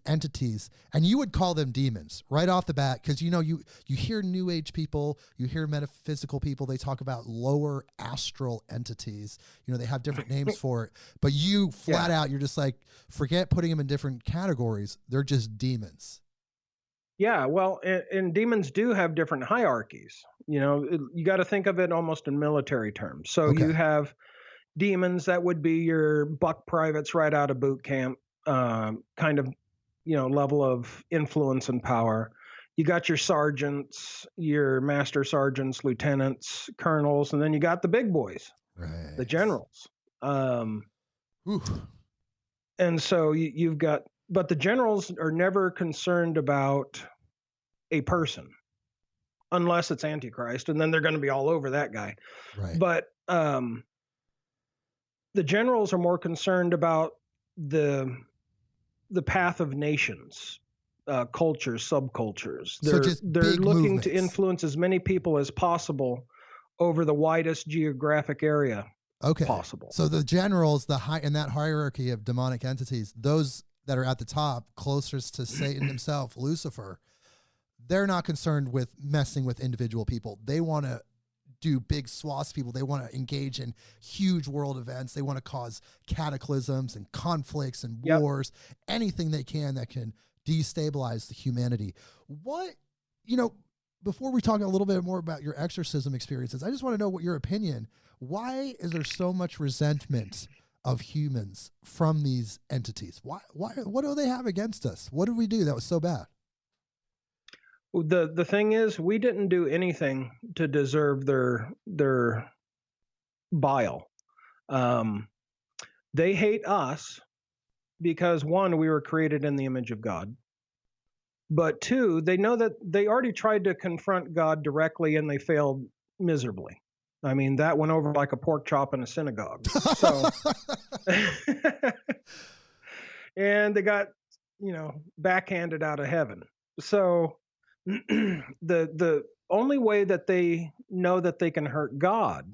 entities. And you would call them demons right off the bat, because you hear New Age people, you hear metaphysical people, they talk about lower astral entities. They have different names for it. But you flat out, you're just like, forget putting them in different categories. They're just demons. Yeah, well, and demons do have different hierarchies. You got to think of it almost in military terms. So you have demons that would be your buck privates right out of boot camp, kind of, level of influence and power. You got your sergeants, your master sergeants, lieutenants, colonels, and then you got the big boys, the generals. And so you've got. But the generals are never concerned about a person unless it's Antichrist, and then they're going to be all over that guy. Right. But the generals are more concerned about the path of nations, cultures, subcultures. They're looking to influence as many people as possible over the widest geographic area possible. So the generals, in that hierarchy of demonic entities, those that are at the top, closest to Satan himself, Lucifer, they're not concerned with messing with individual people. They want to do big swaths of people. They want to engage in huge world events. They want to cause cataclysms and conflicts and wars, anything they can that can destabilize the humanity. Before we talk a little bit more about your exorcism experiences, I just want to know what your opinion. Why is there so much resentment of humans from these entities? Why? What do they have against us? What did we do that was so bad? The thing is, we didn't do anything to deserve their bile. They hate us because, one, we were created in the image of God. But two, they know that they already tried to confront God directly and they failed miserably. I mean, that went over like a pork chop in a synagogue. So, and they got, backhanded out of heaven. So the only way that they know that they can hurt God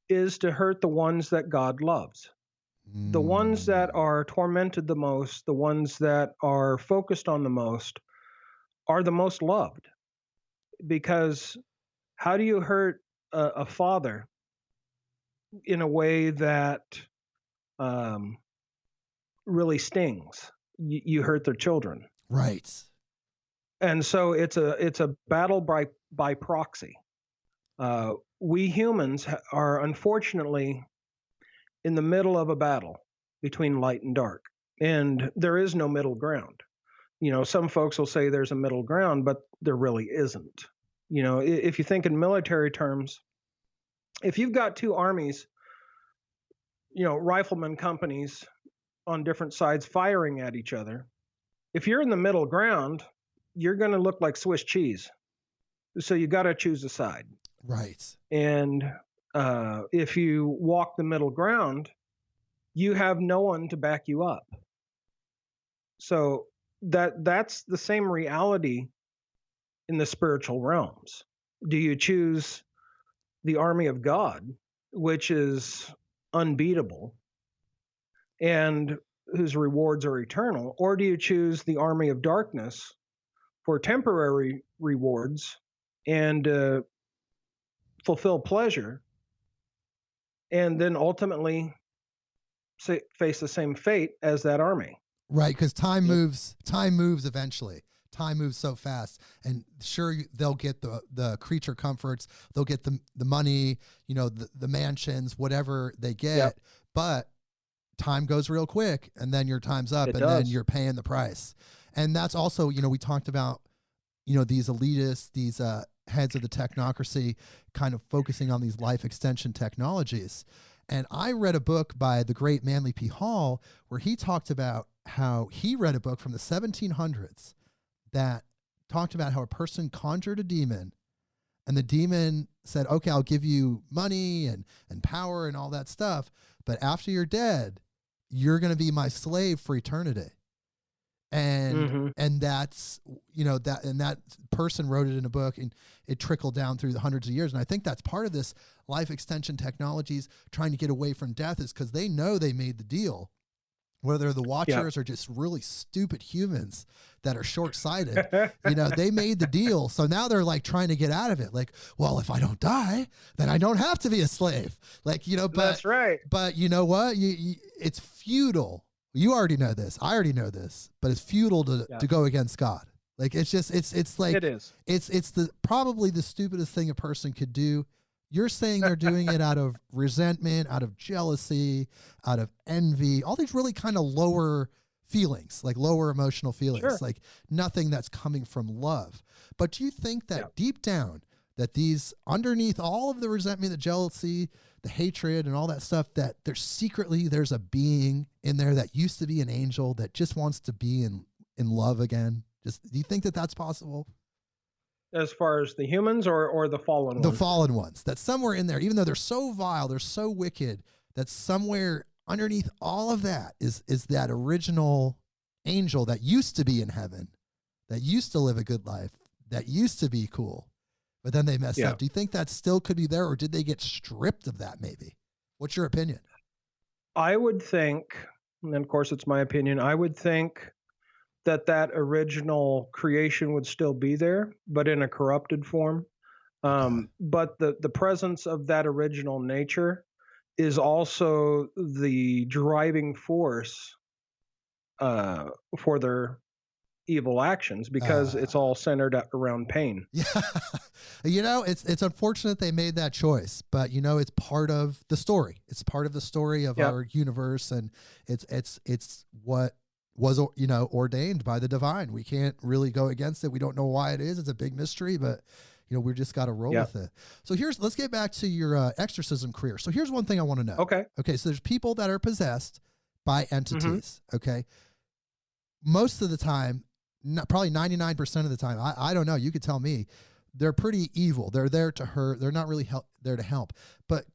is to hurt the ones that God loves. The ones that are tormented the most, the ones that are focused on the most, are the most loved. Because how do you hurt a father in a way that really stings? You hurt their children, right? And so it's a battle by proxy. We humans are unfortunately in the middle of a battle between light and dark, and there is no middle ground. Some folks will say there's a middle ground, but there really isn't. If you think in military terms, if you've got two armies, rifleman companies on different sides firing at each other, if you're in the middle ground, you're going to look like Swiss cheese. So you got to choose a side. Right. And if you walk the middle ground, you have no one to back you up. So that's the same reality in the spiritual realms. Do you choose the army of God, which is unbeatable and whose rewards are eternal, or do you choose the army of darkness for temporary rewards and fulfill pleasure, and then ultimately face the same fate as that army? Right, because time moves. Time moves eventually. Time moves so fast, and sure they'll get the creature comforts, they'll get the money, the mansions, whatever they get. Yep. But time goes real quick, and then your time's up, then you're paying the price. And that's also, we talked about, these elitists, these heads of the technocracy, kind of focusing on these life extension technologies. And I read a book by the great Manly P. Hall where he talked about how he read a book from the 1700s that talked about how a person conjured a demon, and the demon said, okay, I'll give you money and power and all that stuff, but after you're dead, you're going to be my slave for eternity. And and that's that person wrote it in a book, and it trickled down through the hundreds of years. And I think that's part of this life extension technologies trying to get away from death, is because they know they made the deal. Whether the watchers are just really stupid humans that are short-sighted, they made the deal. So now they're like trying to get out of it. Like, well, if I don't die, then I don't have to be a slave. Like, but that's right. But you know what? It's futile. You already know this. I already know this, but it's futile to go against God. Like, it's just, it's like, it is. It's probably the stupidest thing a person could do. You're saying they're doing it out of resentment, out of jealousy, out of envy, all these really kind of lower feelings, like lower emotional feelings, like nothing that's coming from love. But do you think that deep down, that these, underneath all of the resentment, the jealousy, the hatred and all that stuff, that there's a being in there that used to be an angel that just wants to be in love again? Do you think that that's possible? As far as the humans or the fallen ones? The fallen ones, that somewhere in there, even though they're so vile, they're so wicked, that somewhere underneath all of that is that original angel that used to be in heaven, that used to live a good life, that used to be cool, but then they messed up. Do you think that still could be there, or did they get stripped of that maybe? What's your opinion? I would think, and of course it's my opinion, I would think that original creation would still be there, but in a corrupted form. But the presence of that original nature is also the driving force for their evil actions, because it's all centered around pain. Yeah. It's unfortunate they made that choice, but it's part of the story. It's part of the story of our universe, and it's what was ordained by the divine. We can't really go against it. We don't know why it is. It's a big mystery, but we just got to roll with it. So let's get back to your exorcism career. So here's one thing I want to know. Okay. So there's people that are possessed by entities. Okay. Most of the time, probably 99% of the time, I don't know, you could tell me, they're pretty evil. They're there to hurt. They're not really there to help. But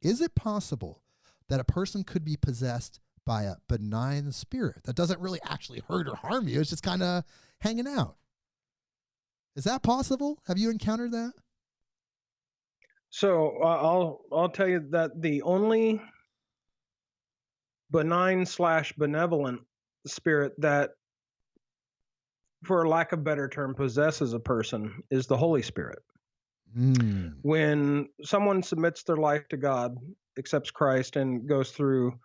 is it possible that a person could be possessed by a benign spirit that doesn't really actually hurt or harm you? It's just kind of hanging out. Is that possible? Have you encountered that? So I'll tell you that the only benign/benevolent spirit that, for lack of a better term, possesses a person is the Holy Spirit. When someone submits their life to God, accepts Christ, and goes through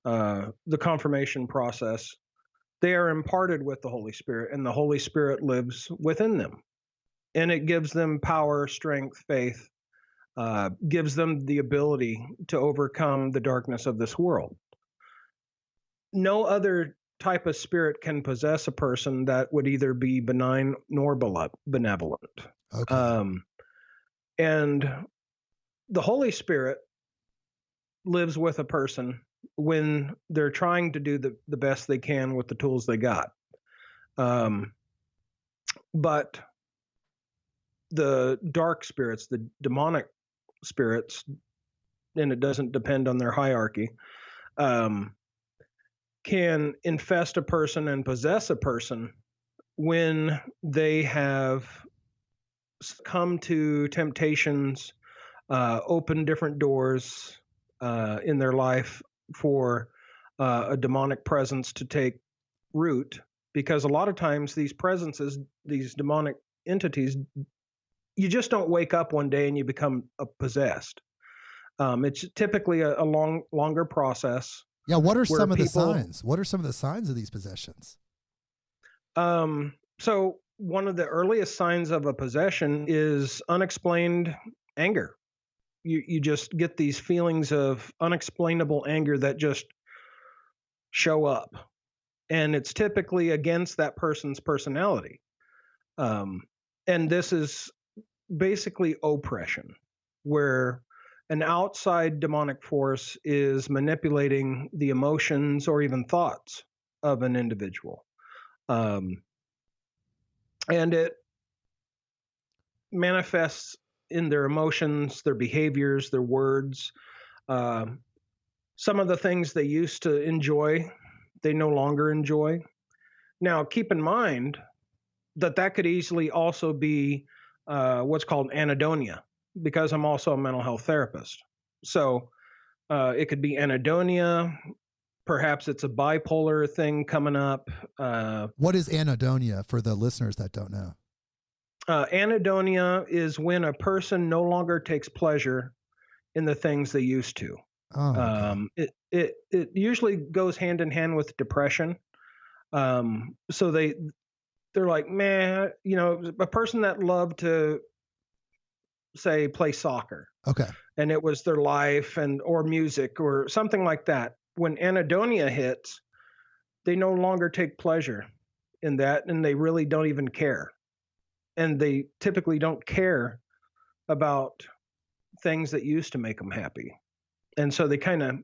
the confirmation process, they are imparted with the Holy Spirit, and the Holy Spirit lives within them. And it gives them power, strength, faith, gives them the ability to overcome the darkness of this world. No other type of spirit can possess a person that would either be benign nor benevolent. Okay. And the Holy Spirit lives with a person when they're trying to do the best they can with the tools they got. But the dark spirits, the demonic spirits, and it doesn't depend on their hierarchy, can infest a person and possess a person when they have come to temptations, open different doors in their life for a demonic presence to take root. Because a lot of times these presences, these demonic entities, you just don't wake up one day and you become possessed. It's typically a longer process. Yeah. What are some of the signs? What are some of the signs of these possessions? So one of the earliest signs of a possession is unexplained anger. You just get these feelings of unexplainable anger that just show up. And it's typically against that person's personality. And this is basically oppression, where an outside demonic force is manipulating the emotions or even thoughts of an individual. And it manifests in their emotions, their behaviors, their words. Some of the things they used to enjoy, they no longer enjoy. Now, keep in mind that could easily also be what's called anhedonia, because I'm also a mental health therapist. So it could be anhedonia. Perhaps it's a bipolar thing coming up. What is anhedonia for the listeners that don't know? Anhedonia is when a person no longer takes pleasure in the things they used to. Oh, okay. It usually goes hand in hand with depression. So they're like, man, a person that loved to, say, play soccer. Okay. And it was their life, or music or something like that. When anhedonia hits, they no longer take pleasure in that, and they really don't even care. And they typically don't care about things that used to make them happy. And so they kind of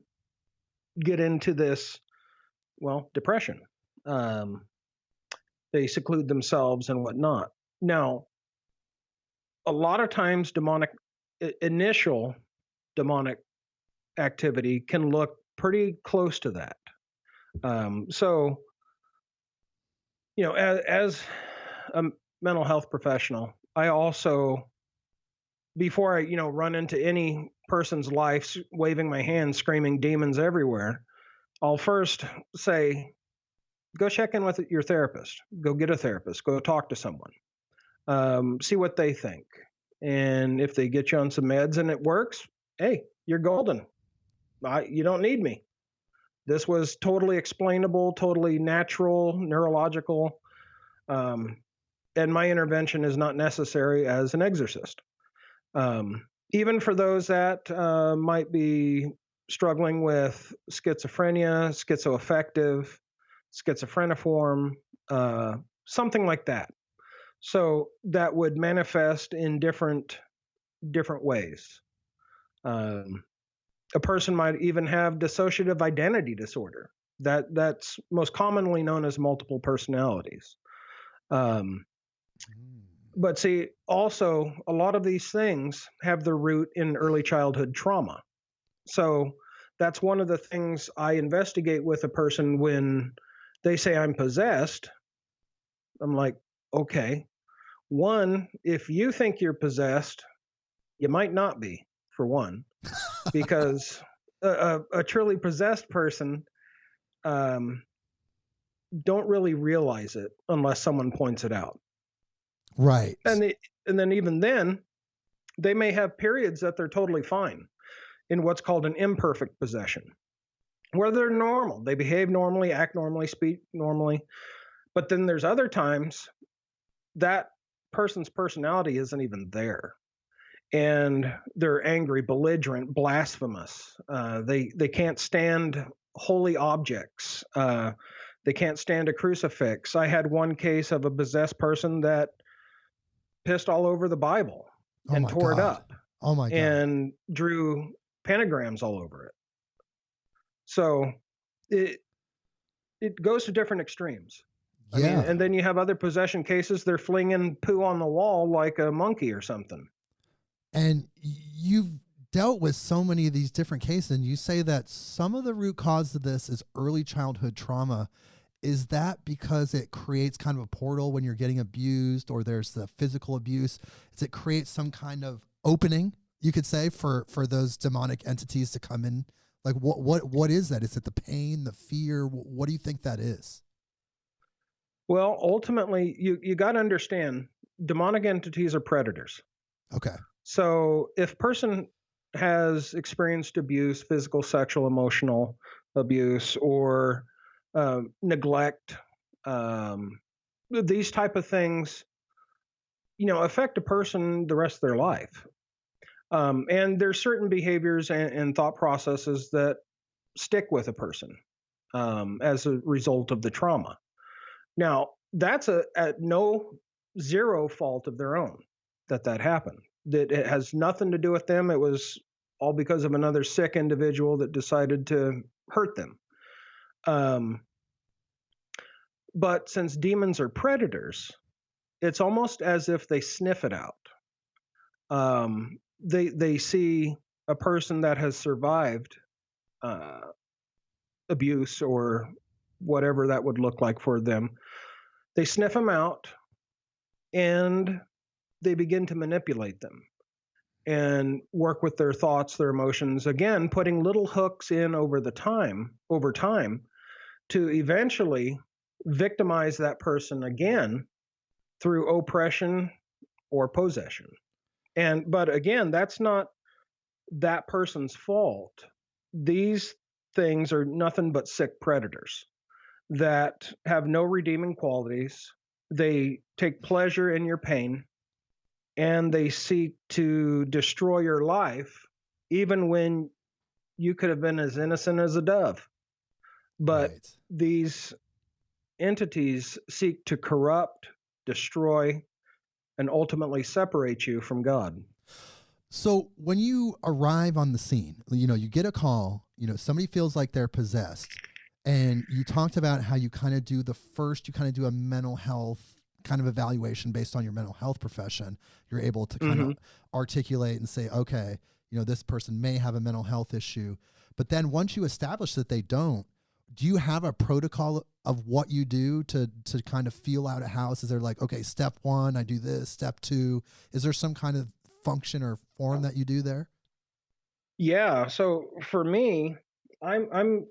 get into this, depression. They seclude themselves and whatnot. Now, a lot of times initial demonic activity can look pretty close to that. So, as a mental health professional, I also, before I, run into any person's life waving my hand, screaming demons everywhere, I'll first say, go check in with your therapist. Go get a therapist. Go talk to someone. See what they think. And if they get you on some meds and it works, hey, you're golden. You don't need me. This was totally explainable, totally natural, neurological. And my intervention is not necessary as an exorcist. Even for those that might be struggling with schizophrenia, schizoaffective, schizophreniform, something like that. So that would manifest in different ways. A person might even have dissociative identity disorder. That's most commonly known as multiple personalities. But see, also, a lot of these things have their root in early childhood trauma. So that's one of the things I investigate with a person when they say I'm possessed. I'm like, okay, one, if you think you're possessed, you might not be, for one, because a truly possessed person don't really realize it unless someone points it out. Right. And then even then, they may have periods that they're totally fine in what's called an imperfect possession, where they're normal. They behave normally, act normally, speak normally. But then there's other times that person's personality isn't even there. And they're angry, belligerent, blasphemous. They can't stand holy objects. They can't stand a crucifix. I had one case of a possessed person that pissed all over the Bible and tore it up. Oh my God. And drew pentagrams all over it. So it goes to different extremes. I mean, and then you have other possession cases. They're flinging poo on the wall like a monkey or something. And you've dealt with so many of these different cases, and you say that some of the root cause of this is early childhood trauma. Is that because it creates kind of a portal when you're getting abused, or there's the physical abuse? Does it create some kind of opening, you could say, for those demonic entities to come in? Like what is that? Is it the pain, the fear? What do you think that is? Well, ultimately, you got to understand, demonic entities are predators. Okay. So if a person has experienced abuse, physical, sexual, emotional abuse, or neglect, these type of things, affect a person the rest of their life. And there's certain behaviors and thought processes that stick with a person as a result of the trauma. Now, that's at zero fault of their own that happened. That it has nothing to do with them. It was all because of another sick individual that decided to hurt them. But since demons are predators, it's almost as if they sniff it out. They see a person that has survived abuse or whatever that would look like for them. They sniff them out and they begin to manipulate them and work with their thoughts, their emotions, again, putting little hooks in over time to eventually victimize that person again through oppression or possession. But again, that's not that person's fault. These things are nothing but sick predators that have no redeeming qualities. They take pleasure in your pain, and they seek to destroy your life, even when you could have been as innocent as a dove. But Right. these entities seek to corrupt, destroy, and ultimately separate you from God. So when you arrive on the scene, you get a call, somebody feels like they're possessed, and you talked about how you kind of do a mental health kind of evaluation based on your mental health profession. You're able to kind of articulate and say, okay, this person may have a mental health issue. But then once you establish that they don't, do you have a protocol of what you do to kind of feel out a house? Is there like, okay, step 1, I do this, step 2, is there some kind of function or form that you do there? Yeah. So for me, I'm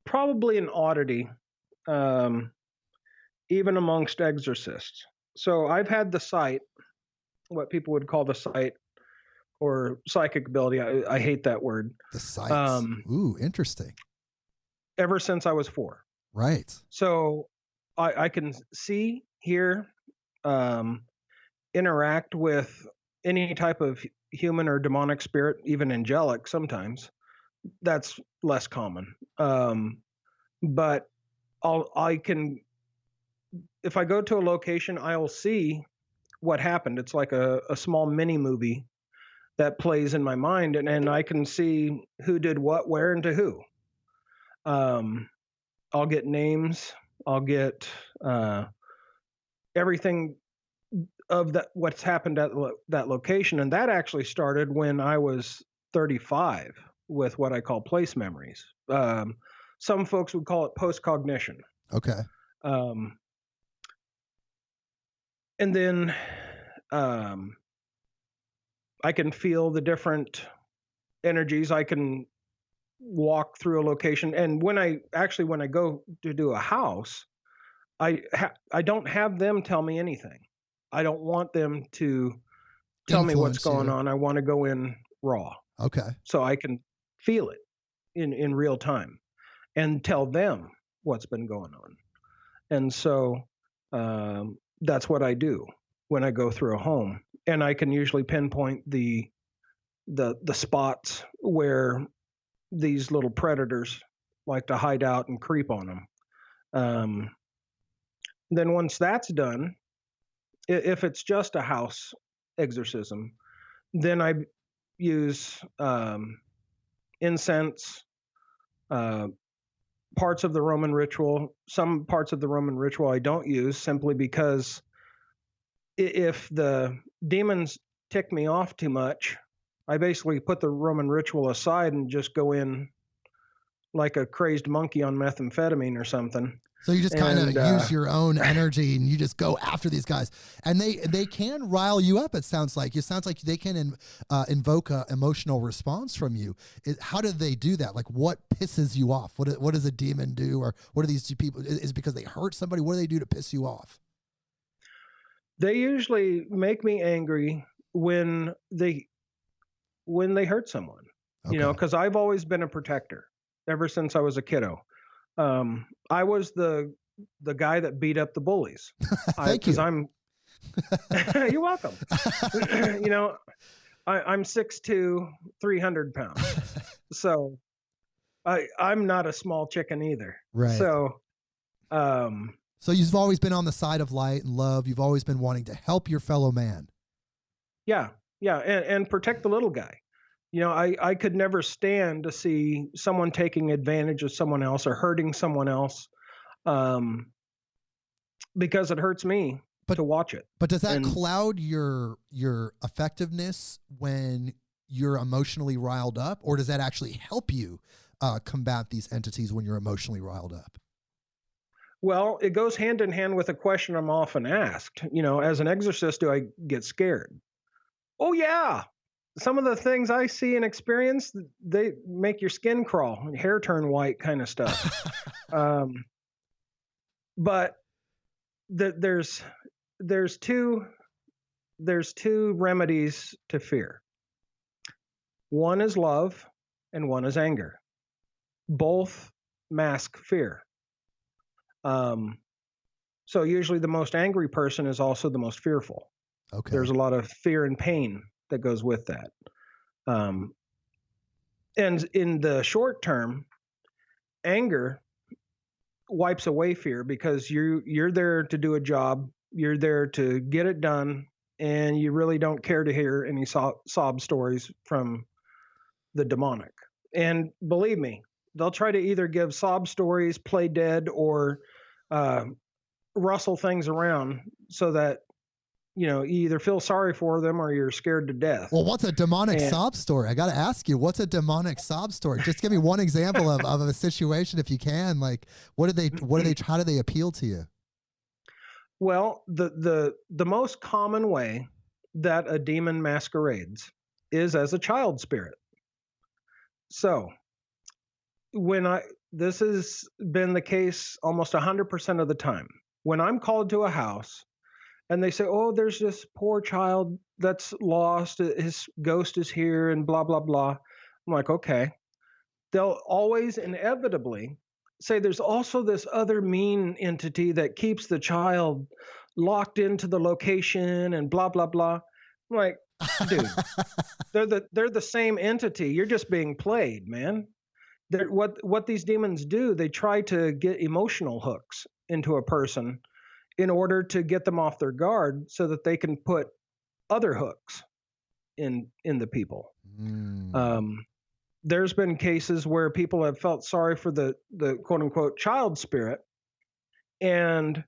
probably an oddity, even amongst exorcists. So I've had the sight, what people would call the sight or psychic ability. I hate that word. The sights. Ooh, interesting. Ever since I was 4. Right. So I can see, hear, interact with any type of human or demonic spirit, even angelic sometimes. That's less common. But if I go to a location, I'll see what happened. It's like a small mini movie that plays in my mind, and I can see who did what, where, and to who. I'll get names. I'll get everything of what's happened at that location. And that actually started when I was 35 with what I call place memories. Some folks would call it post-cognition. Okay. And then I can feel the different energies. I can walk through a location. And when I go to do a house, I don't have them tell me anything. I don't want them to tell me what's going on. I want to go in raw. Okay. So I can feel it in real time and tell them what's been going on. And so that's what I do when I go through a home. And I can usually pinpoint the spots where these little predators like to hide out and creep on them. Then once that's done, if it's just a house exorcism, then I use incense, parts of the Roman ritual. Some parts of the Roman ritual I don't use simply because if the demons tick me off too much, I basically put the Roman ritual aside and just go in like a crazed monkey on methamphetamine or something. So you just kind of And, use your own energy and you just go after these guys, and they can rile you up. It sounds like they can invoke an emotional response from you. How do they do that? Like, what pisses you off? What does a demon do, or what do these two people? Is it because they hurt somebody? What do they do to piss you off? They usually make me angry when they hurt someone. Okay. You know, because I've always been a protector ever since I was a kiddo. I was the guy that beat up the bullies. Thank you. You're welcome. You know, I'm 6'2", 300 pounds. So I'm not a small chicken either. Right. So, so you've always been on the side of light and love. You've always been wanting to help your fellow man. yeah, and protect the little guy. You know, I could never stand to see someone taking advantage of someone else or hurting someone else, because it hurts me to watch it. But does that cloud your effectiveness when you're emotionally riled up, or does that actually help you combat these entities when you're emotionally riled up? Well, it goes hand in hand with a question I'm often asked. You know, as an exorcist, do I get scared? Oh, yeah. Some of the things I see and experience, they make your skin crawl, hair turn white kind of stuff. But there's two remedies to fear. One is love and one is anger. Both mask fear. So usually the most angry person is also the most fearful. Okay. There's a lot of fear and pain that goes with that. And in the short term, anger wipes away fear because you're there to do a job, you're there to get it done, and you really don't care to hear any sob stories from the demonic. And believe me, they'll try to either give sob stories, play dead, or rustle things around so that you either feel sorry for them or you're scared to death. Well, what's a demonic sob story? I got to ask you, what's a demonic sob story? Just give me one example of a situation if you can. Like, how do they appeal to you? Well, the most common way that a demon masquerades is as a child spirit. So this has been the case almost 100% of the time. When I'm called to a house, and they say, oh, there's this poor child that's lost. His ghost is here and blah, blah, blah. I'm like, okay. They'll always inevitably say there's also this other mean entity that keeps the child locked into the location and blah, blah, blah. I'm like, dude, they're the same entity. You're just being played, man. What these demons do, they try to get emotional hooks into a person in order to get them off their guard so that they can put other hooks in the people. There's been cases where people have felt sorry for the quote unquote child spirit and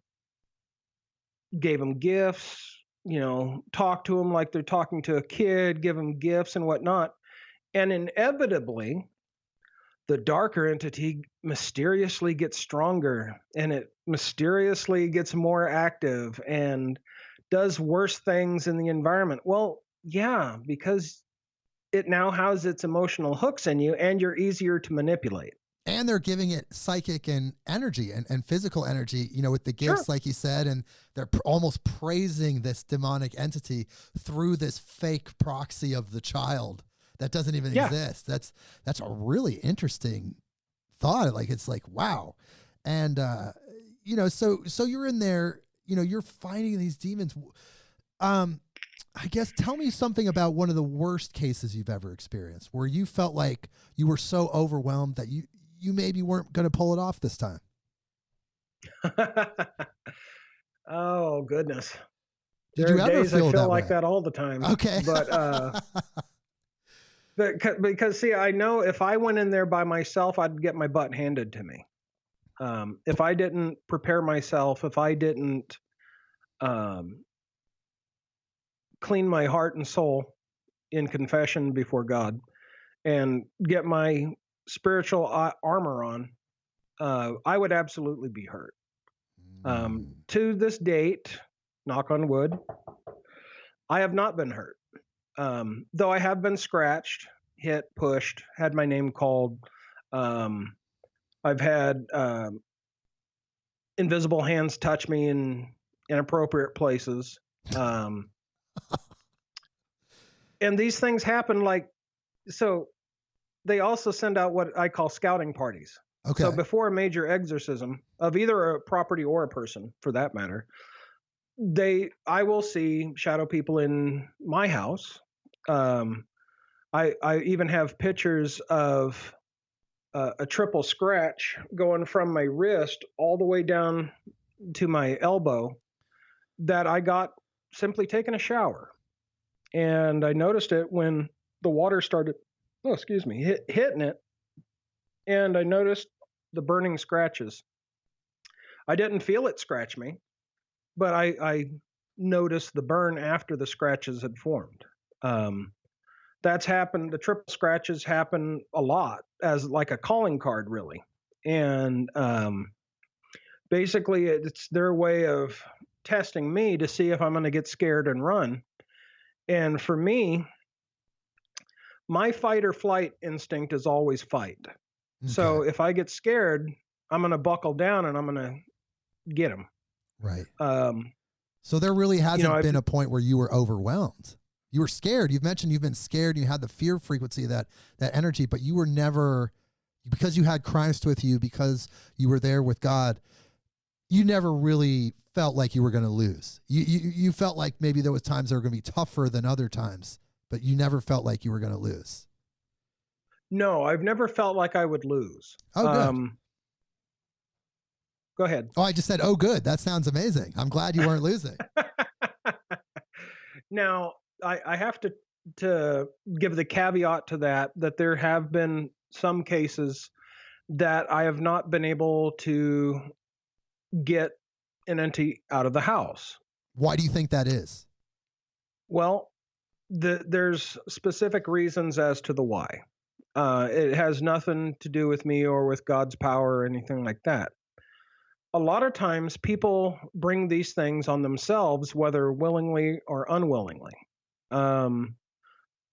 gave them gifts, talk to them like they're talking to a kid, give them gifts and whatnot. And inevitably, the darker entity mysteriously gets stronger and it mysteriously gets more active and does worse things in the environment. Well, yeah, because it now has its emotional hooks in you and you're easier to manipulate. And they're giving it psychic and energy and physical energy, with the gifts, like you said, and they're almost praising this demonic entity through this fake proxy of the child that doesn't even exist. That's a really interesting thought. Like, it's like, wow. And, so you're in there, you're fighting these demons. I guess tell me something about one of the worst cases you've ever experienced where you felt like you were so overwhelmed that you maybe weren't going to pull it off this time. Oh, goodness. Did there you are ever days feel I feel that like way? that all the time. Okay. But because see, I know if I went in there by myself, I'd get my butt handed to me. If I didn't prepare myself, if I didn't clean my heart and soul, in confession before God and get my spiritual armor on, I would absolutely be hurt. To this date, knock on wood, I have not been hurt. Though I have been scratched, hit, pushed, had my name called. I've had invisible hands touch me in inappropriate places. And these things happen so they also send out what I call scouting parties. Okay. So before a major exorcism of either a property or a person, for that matter, I will see shadow people in my house. I even have pictures of a triple scratch going from my wrist all the way down to my elbow that I got simply taking a shower. And I noticed it when the water started, hitting it. And I noticed the burning scratches. I didn't feel it scratch me, but I noticed the burn after the scratches had formed. That's happened. The triple scratches happen a lot as like a calling card, really. And basically, it's their way of testing me to see if I'm going to get scared and run. And for me, my fight or flight instinct is always fight. Okay. So if I get scared, I'm going to buckle down and I'm going to get them. Right. So there really hasn't been a point where you were overwhelmed. You were scared. You've mentioned you've been scared. You had the fear frequency of that energy, but you were never, because you had Christ with you, because you were there with God, you never really felt like you were going to lose. You felt like maybe there was times that were going to be tougher than other times, but you never felt like you were going to lose. No, I've never felt like I would lose. Oh, good. Go ahead. Oh, I just said, oh, good. That sounds amazing. I'm glad you weren't losing. Now, I have to give the caveat to that there have been some cases that I have not been able to get an entity out of the house. Why do you think that is? Well, there's specific reasons as to the why. It has nothing to do with me or with God's power or anything like that. A lot of times people bring these things on themselves, whether willingly or unwillingly. A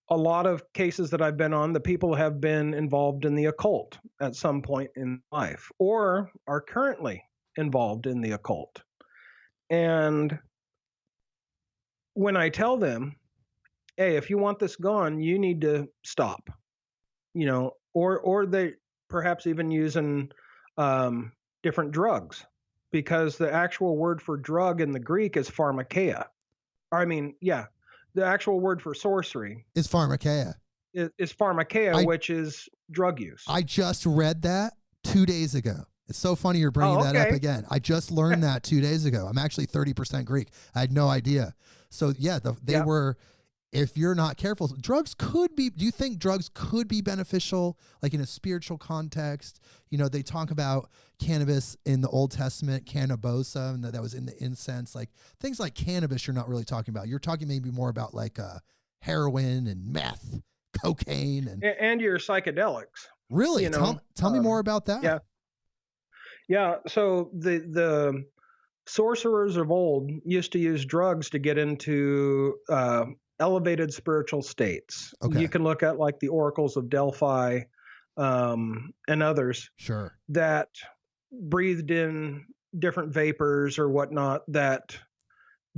lot of cases that I've been on, the people have been involved in the occult at some point in life or are currently involved in the occult. And when I tell them, hey, if you want this gone, you need to stop, or they perhaps even using different drugs, because the actual word for drug in the Greek is pharmakeia. The actual word for sorcery is pharmakeia. Is pharmakeia, which is drug use. I just read that 2 days ago. It's so funny you're bringing that up again. I just learned that 2 days ago. I'm actually 30% Greek. I had no idea. So yeah, they were, if you're not careful, drugs could be, do you think drugs could be beneficial, like in a spiritual context? They talk about cannabis in the Old Testament, cannabosa, and that was in the incense, like things like cannabis you're not really talking about. You're talking maybe more about like heroin and meth, cocaine. And your psychedelics. Really? Tell me more about that. Yeah. Yeah. So the sorcerers of old used to use drugs to get into elevated spiritual states. Okay. You can look at like the oracles of Delphi and others. Sure. That breathed in different vapors or whatnot that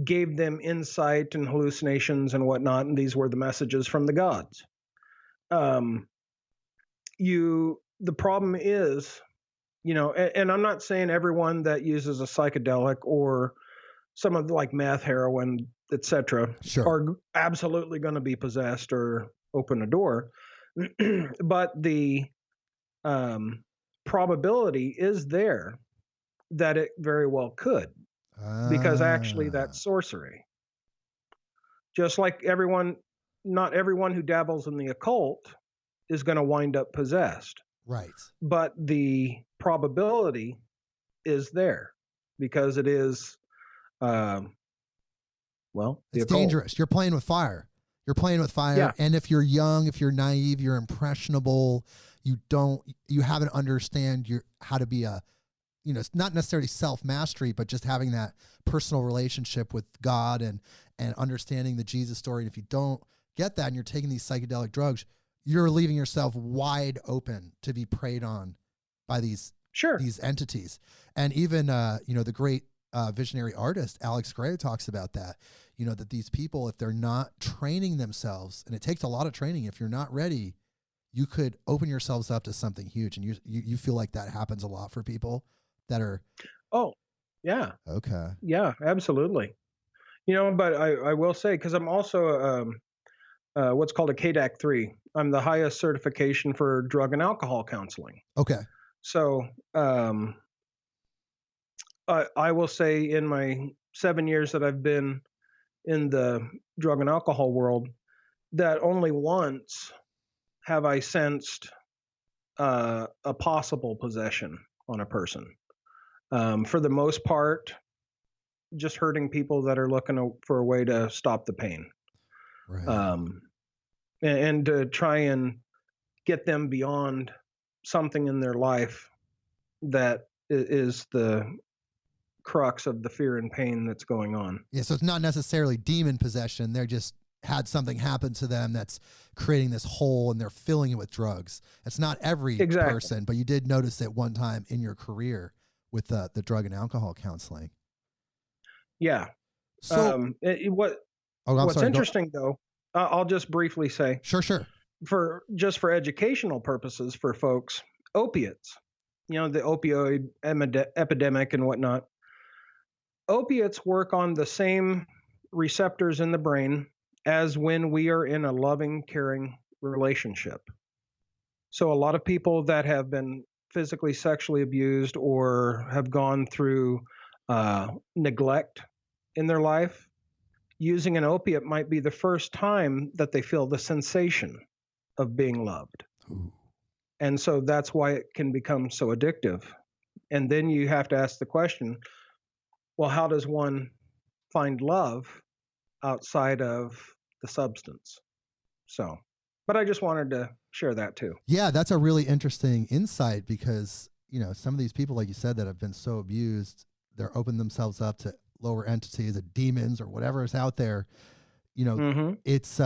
gave them insight and hallucinations and whatnot. And these were the messages from the gods. The problem is, and I'm not saying everyone that uses a psychedelic or some of like meth, heroin, etc., are absolutely going to be possessed or open a door. But the probability is there that it very well could, because actually that's sorcery. Just like not everyone who dabbles in the occult is going to wind up possessed. Right. But the probability is there because it is, it's dangerous. You're playing with fire. You're playing with fire. Yeah. And if you're young, if you're naive, you're impressionable, you haven't understand how to be a, it's not necessarily self-mastery, but just having that personal relationship with God and understanding the Jesus story. And if you don't get that and you're taking these psychedelic drugs, you're leaving yourself wide open to be preyed on by these entities. And even, the great visionary artist, Alex Gray, talks about that, that these people, if they're not training themselves, and it takes a lot of training, if you're not ready, you could open yourselves up to something huge. And you feel like that happens a lot for people that are. Oh, yeah. Okay. Yeah, absolutely. But I will say, because I'm also what's called a KDAC 3. I'm the highest certification for drug and alcohol counseling. Okay. So I will say in my 7 years that I've been in the drug and alcohol world, that only once have I sensed a possible possession on a person. For the most part, just hurting people that are looking for a way to stop the pain. Right. And to try and get them beyond something in their life that is the crux of the fear and pain that's going on. Yeah, so it's not necessarily demon possession. They're just had something happen to them that's creating this hole and they're filling it with drugs. It's not every person, but you did notice it one time in your career with the drug and alcohol counseling. Yeah. So what's interesting though, I'll just briefly say. Sure. For educational purposes for folks, opiates, the opioid epidemic and whatnot. Opiates work on the same receptors in the brain as when we are in a loving, caring relationship. So a lot of people that have been physically, sexually abused or have gone through neglect in their life, using an opiate might be the first time that they feel the sensation of being loved. Ooh. And so that's why it can become so addictive. And then you have to ask the question, well, how does one find love outside of the substance? So, but I just wanted to share that too. Yeah, that's a really interesting insight because, some of these people, like you said, that have been so abused, they're opening themselves up to lower entities, demons or whatever is out there. It's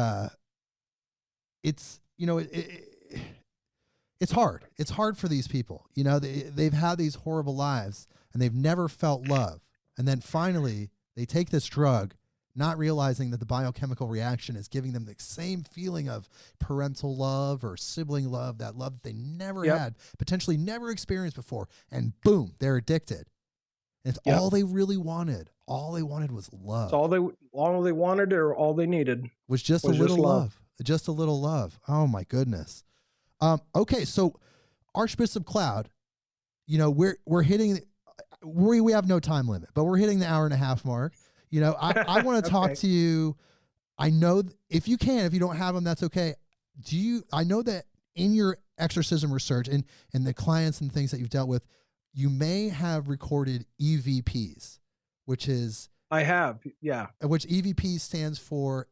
hard. It's hard for these people. They've had these horrible lives and they've never felt love. And then finally they take this drug, not realizing that the biochemical reaction is giving them the same feeling of parental love or sibling love, that love that they never had, potentially never experienced before. And boom, they're addicted. And it's all they really wanted. All they wanted was love. It's all they wanted or all they needed was just a little love. Just a little love. Oh my goodness. Okay, so Archbishop Cloud, we're hitting. We have no time limit, but we're hitting the 1.5 hour mark. I want to talk to you. I know if you don't have them, that's okay. I know that in your exorcism research and the clients and things that you've dealt with, you may have recorded EVPs, which is. I have, yeah. Which EVP stands for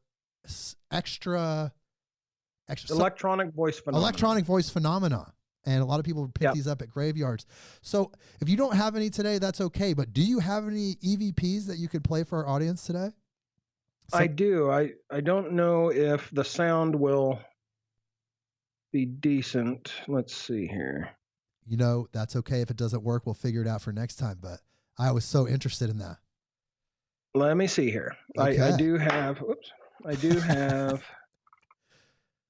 electronic voice phenomena. Electronic voice phenomena. And a lot of people pick these up at graveyards. So if you don't have any today, that's okay. But do you have any EVPs that you could play for our audience today? I do. I don't know if the sound will be decent. Let's see here. That's okay. If it doesn't work, we'll figure it out for next time. But I was so interested in that. Let me see here. Okay. I do have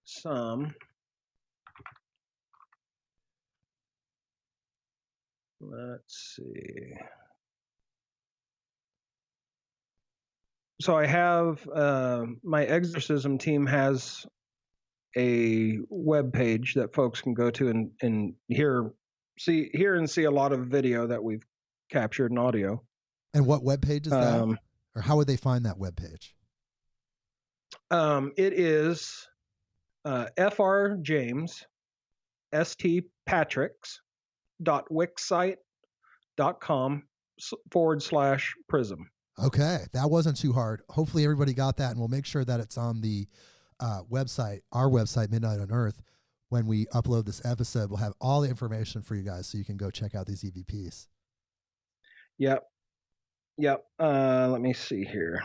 some. Let's see. So I have my exorcism team has a web page that folks can go to and hear and see a lot of video that we've captured in audio. And what web page is that? Or how would they find that web page? It is Fr James St Patrick's .wixsite.com/PRISM. Okay, that wasn't too hard. Hopefully everybody got that, and we'll make sure that it's on the website, our website, Midnight on Earth, when we upload this episode, we'll have all the information for you guys so you can go check out these EVPs. Yep. Let me see here.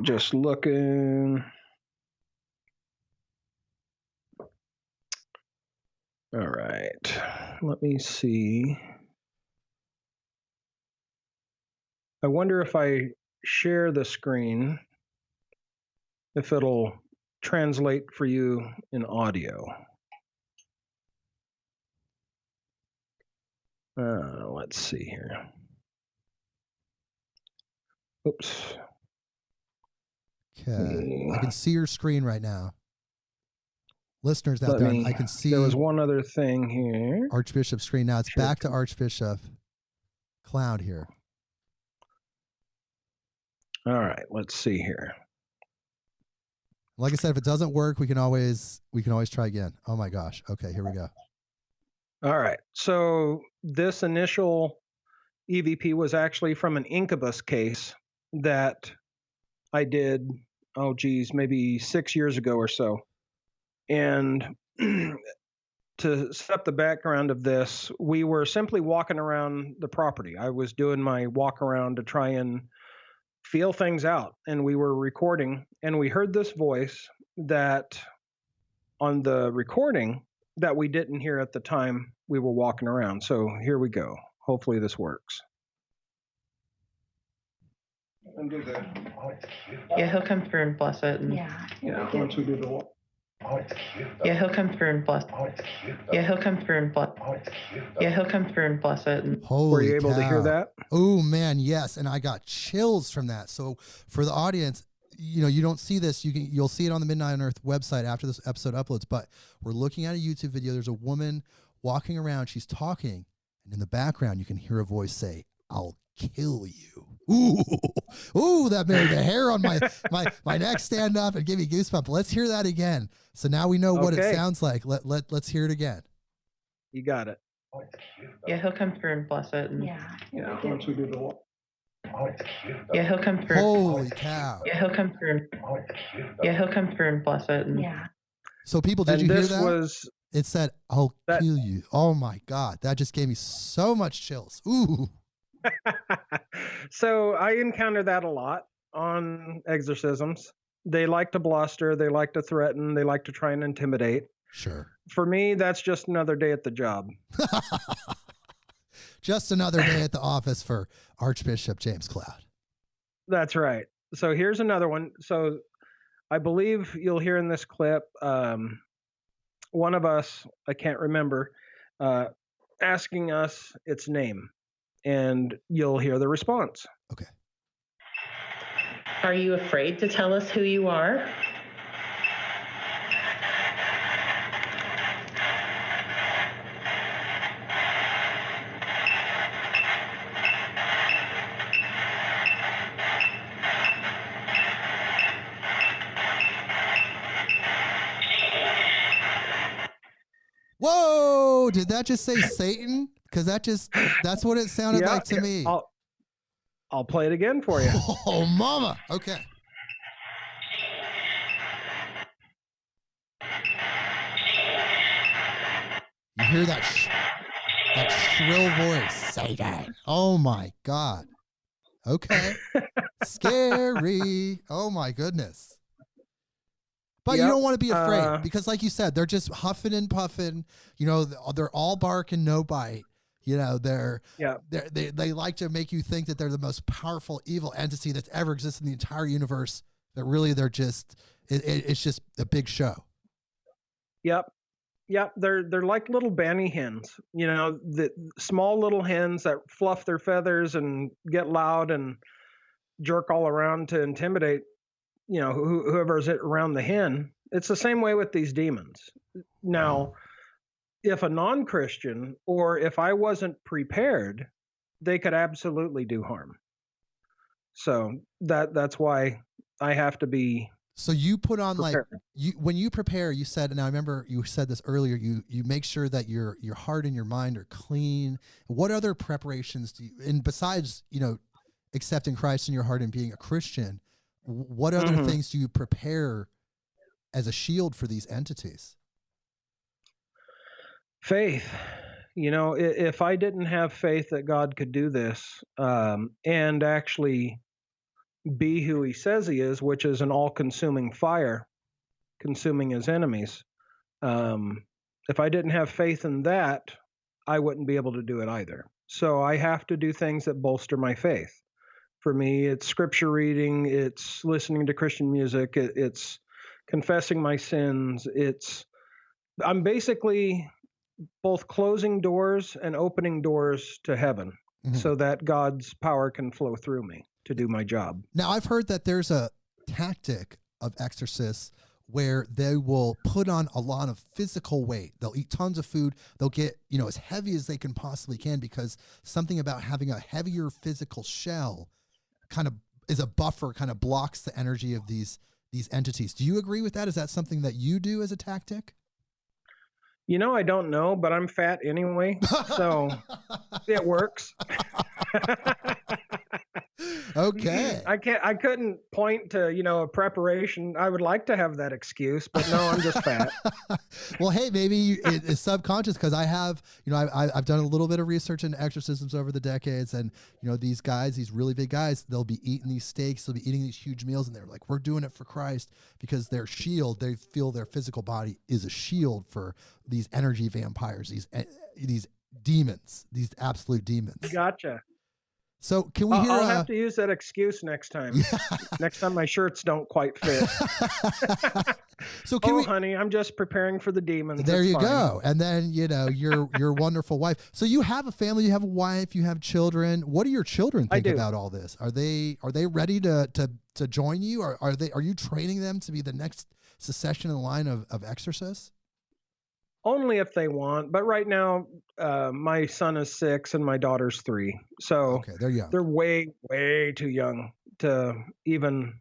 Just looking. All right. Let me see. I wonder if I share the screen, if it'll translate for you in audio. Let's see here. Oops. Okay. I can see your screen right now. Listeners out there, I can see. There was one other thing here. Archbishop's screen. Now it's back to Archbishop Cloud here. All right, let's see here. Like I said, if it doesn't work, we can always try again. Oh my gosh. Okay, here we go. All right. So this initial EVP was actually from an incubus case that I did, maybe 6 years ago or so. And to set up the background of this, we were simply walking around the property. I was doing my walk around to try and feel things out, and we were recording, and we heard this voice that on the recording that we didn't hear at the time we were walking around. So here we go. Hopefully this works. Yeah, he'll come through and bless it. Yeah, once we do the walk. Yeah, he'll come through and bless. Yeah, he'll come through and bless. Yeah, he'll come through and bless it. Holy Were you able to hear that? Oh man, yes, and I got chills from that. So for the audience, you don't see this. You'll see it on the Midnight on Earth website after this episode uploads. But we're looking at a YouTube video. There's a woman walking around. She's talking, and in the background, you can hear a voice say, "I'll kill you." Ooh, that made the hair on my neck stand up and give me goosebumps. Let's hear that again. So now we know what it sounds like. Let's hear it again. You got it. Yeah, he'll come through and bless it. Yeah, once we do the walk. Yeah, he'll come through. Holy cow. Yeah, he'll come through. Yeah, he'll come through and bless it. So people, did you hear that? It said, "I'll kill you." Oh my God. That just gave me so much chills. Ooh. So I encounter that a lot on exorcisms. They like to bluster, they like to threaten, they like to try and intimidate. Sure. For me, that's just another day at the job. Just another day at the office for Archbishop James Cloud. That's right. So here's another one. So I believe you'll hear in this clip, one of us, I can't remember, asking us its name. And you'll hear the response. Okay. Are you afraid to tell us who you are? Whoa! Did that just say Satan? Because that's what it sounded like to me. I'll play it again for you. Oh, mama. Okay. You hear that shrill voice, Satan. Oh my God. Okay. Scary. Oh my goodness. But you don't want to be afraid because, like you said, they're just huffing and puffing. They're all bark and no bite. They like to make you think that they're the most powerful evil entity that's ever existed in the entire universe. But really, they're just it's just a big show. Yep. They're like little banny hens. The small little hens that fluff their feathers and get loud and jerk all around to intimidate. Whoever's around the hen. It's the same way with these demons. Now, if a non-Christian or if I wasn't prepared, they could absolutely do harm. So that's why I have to be. So you put on prepared. when you prepare, you said, and I remember you said this earlier, you make sure that your heart and your mind are clean. What other preparations do you, and besides, accepting Christ in your heart and being a Christian, what other things do you prepare as a shield for these entities? Faith. You know, if I didn't have faith that God could do this, and actually be who he says he is, which is an all-consuming fire, consuming his enemies. If I didn't have faith in that, I wouldn't be able to do it either. So I have to do things that bolster my faith. For me, it's scripture reading, it's listening to Christian music, it's confessing my sins. I'm basically both closing doors and opening doors to heaven so that God's power can flow through me to do my job. Now, I've heard that there's a tactic of exorcists where they will put on a lot of physical weight. They'll eat tons of food. They'll get, as heavy as they can possibly can, because something about having a heavier physical shell kind of is a buffer, kind of blocks the energy of these entities. Do you agree with that? Is that something that you do as a tactic? I don't know, but I'm fat anyway, so it works. Okay. I couldn't point to, a preparation. I would like to have that excuse, but no, I'm just fat. Well, hey, maybe it's subconscious, because I have, I've done a little bit of research into exorcisms over the decades, and, these guys, these really big guys, they'll be eating these steaks, they'll be eating these huge meals, and they're like, we're doing it for Christ, because their shield, they feel their physical body is a shield for these energy vampires, these demons, these absolute demons. Gotcha. So can we hear? I'll have to use that excuse next time. Next time my shirts don't quite fit. So honey, I'm just preparing for the demons. There That's you fine. go. And then your wonderful wife. So you have a family, you have a wife, you have children. What do your children think about all this? Are they ready to join you? Are you training them to be the next succession in line of exorcists? Only if they want. But right now, my son is 6 and my daughter's 3. So okay, they're young. They're way, way too young to even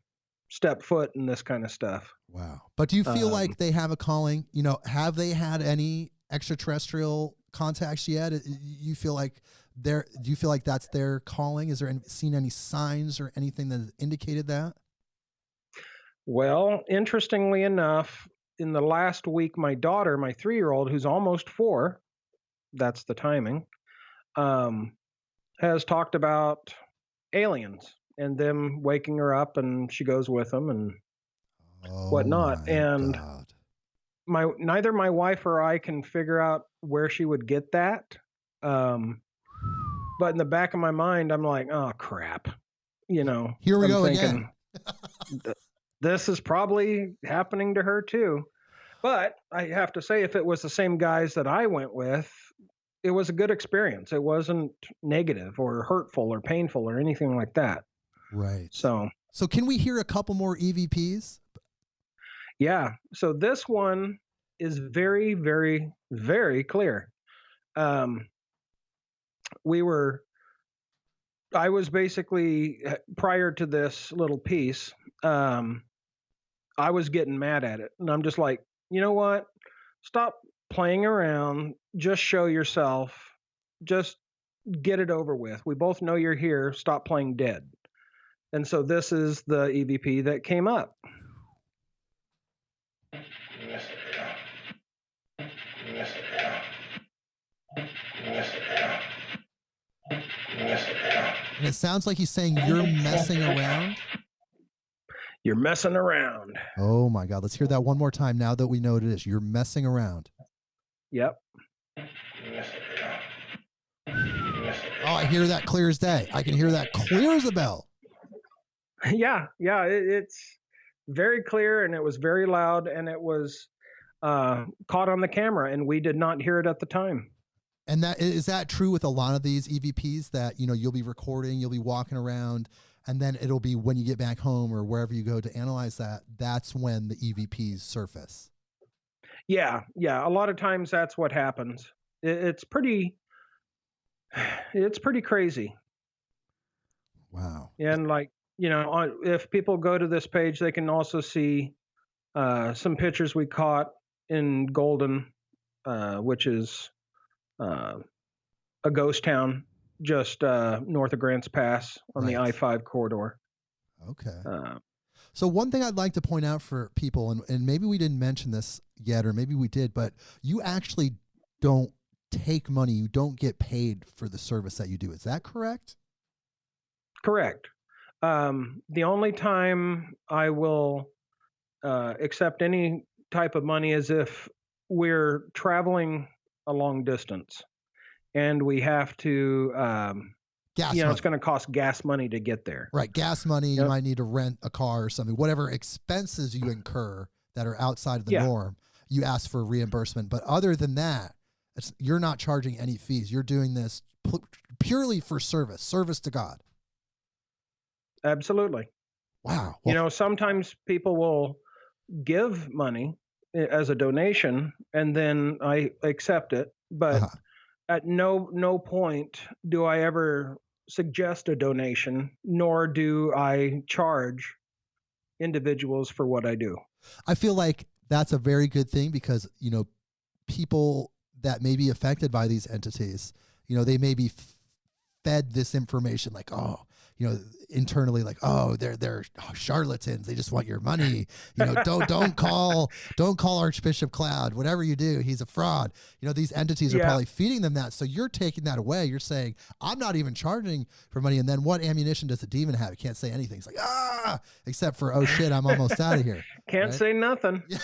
step foot in this kind of stuff. Wow. But do you feel like they have a calling? Have they had any extraterrestrial contacts yet? You feel like do you feel like that's their calling? Is there seen any signs or anything that indicated that? Well, interestingly enough, in the last week, my daughter, my 3-year-old, who's almost 4, that's the timing, has talked about aliens and them waking her up, and she goes with them and whatnot. And God. Neither my wife or I can figure out where she would get that. But in the back of my mind, I'm like, oh crap, Here we go again. This is probably happening to her too. But I have to say, if it was the same guys that I went with, it was a good experience. It wasn't negative or hurtful or painful or anything like that. Right. So can we hear a couple more EVPs? Yeah. So this one is very, very, very clear. I was basically, prior to this little piece, I was getting mad at it. And I'm just like, you know what? Stop playing around. Just show yourself. Just get it over with. We both know you're here. Stop playing dead. And so this is the EVP that came up. And it sounds like he's saying, you're messing around. You're messing around. Oh my God. Let's hear that one more time now that we know what it is. You're messing around. Yep. Oh, I hear that clear as day. I can hear that clear as a bell. Yeah. It's very clear, and it was very loud, and it was caught on the camera, and we did not hear it at the time. And is that true with a lot of these EVPs, that, you'll be recording, you'll be walking around, and then it'll be when you get back home or wherever you go to analyze that's when the EVPs surface? Yeah. A lot of times that's what happens. It's pretty crazy. Wow. And if people go to this page, they can also see some pictures we caught in Golden, which is a ghost town just north of Grants Pass on the Right. I-5 corridor. Okay. So one thing I'd like to point out for people, and maybe we didn't mention this yet, or maybe we did, but you actually don't take money. You don't get paid for the service that you do. Is that correct? Correct. The only time I will accept any type of money is if we're traveling a long distance and we have to, Gas you know, money. it's going to cost gas money to get there. Right. Gas money, you Yep. might need to rent a car or something. Whatever expenses you incur that are outside of the Yeah. norm, you ask for reimbursement. But other than that, you're not charging any fees. You're doing this purely for service to God. Absolutely. Wow. You know, sometimes people will give money as a donation and then I accept it, but Uh-huh. at no point do I ever suggest a donation, nor do I charge individuals for what I do. I feel like that's a very good thing because, you know, people that may be affected by these entities, you know, they may be fed this information like, oh, you know, internally, like, oh, they're charlatans. They just want your money. You know, don't call Archbishop Cloud. Whatever you do, he's a fraud. You know, these entities are Yeah. probably feeding them that. So you're taking that away. You're saying, I'm not even charging for money. And then what ammunition does the demon have? He can't say anything. It's like, except for, oh shit, I'm almost out of here. Can't Right? say nothing. Yeah.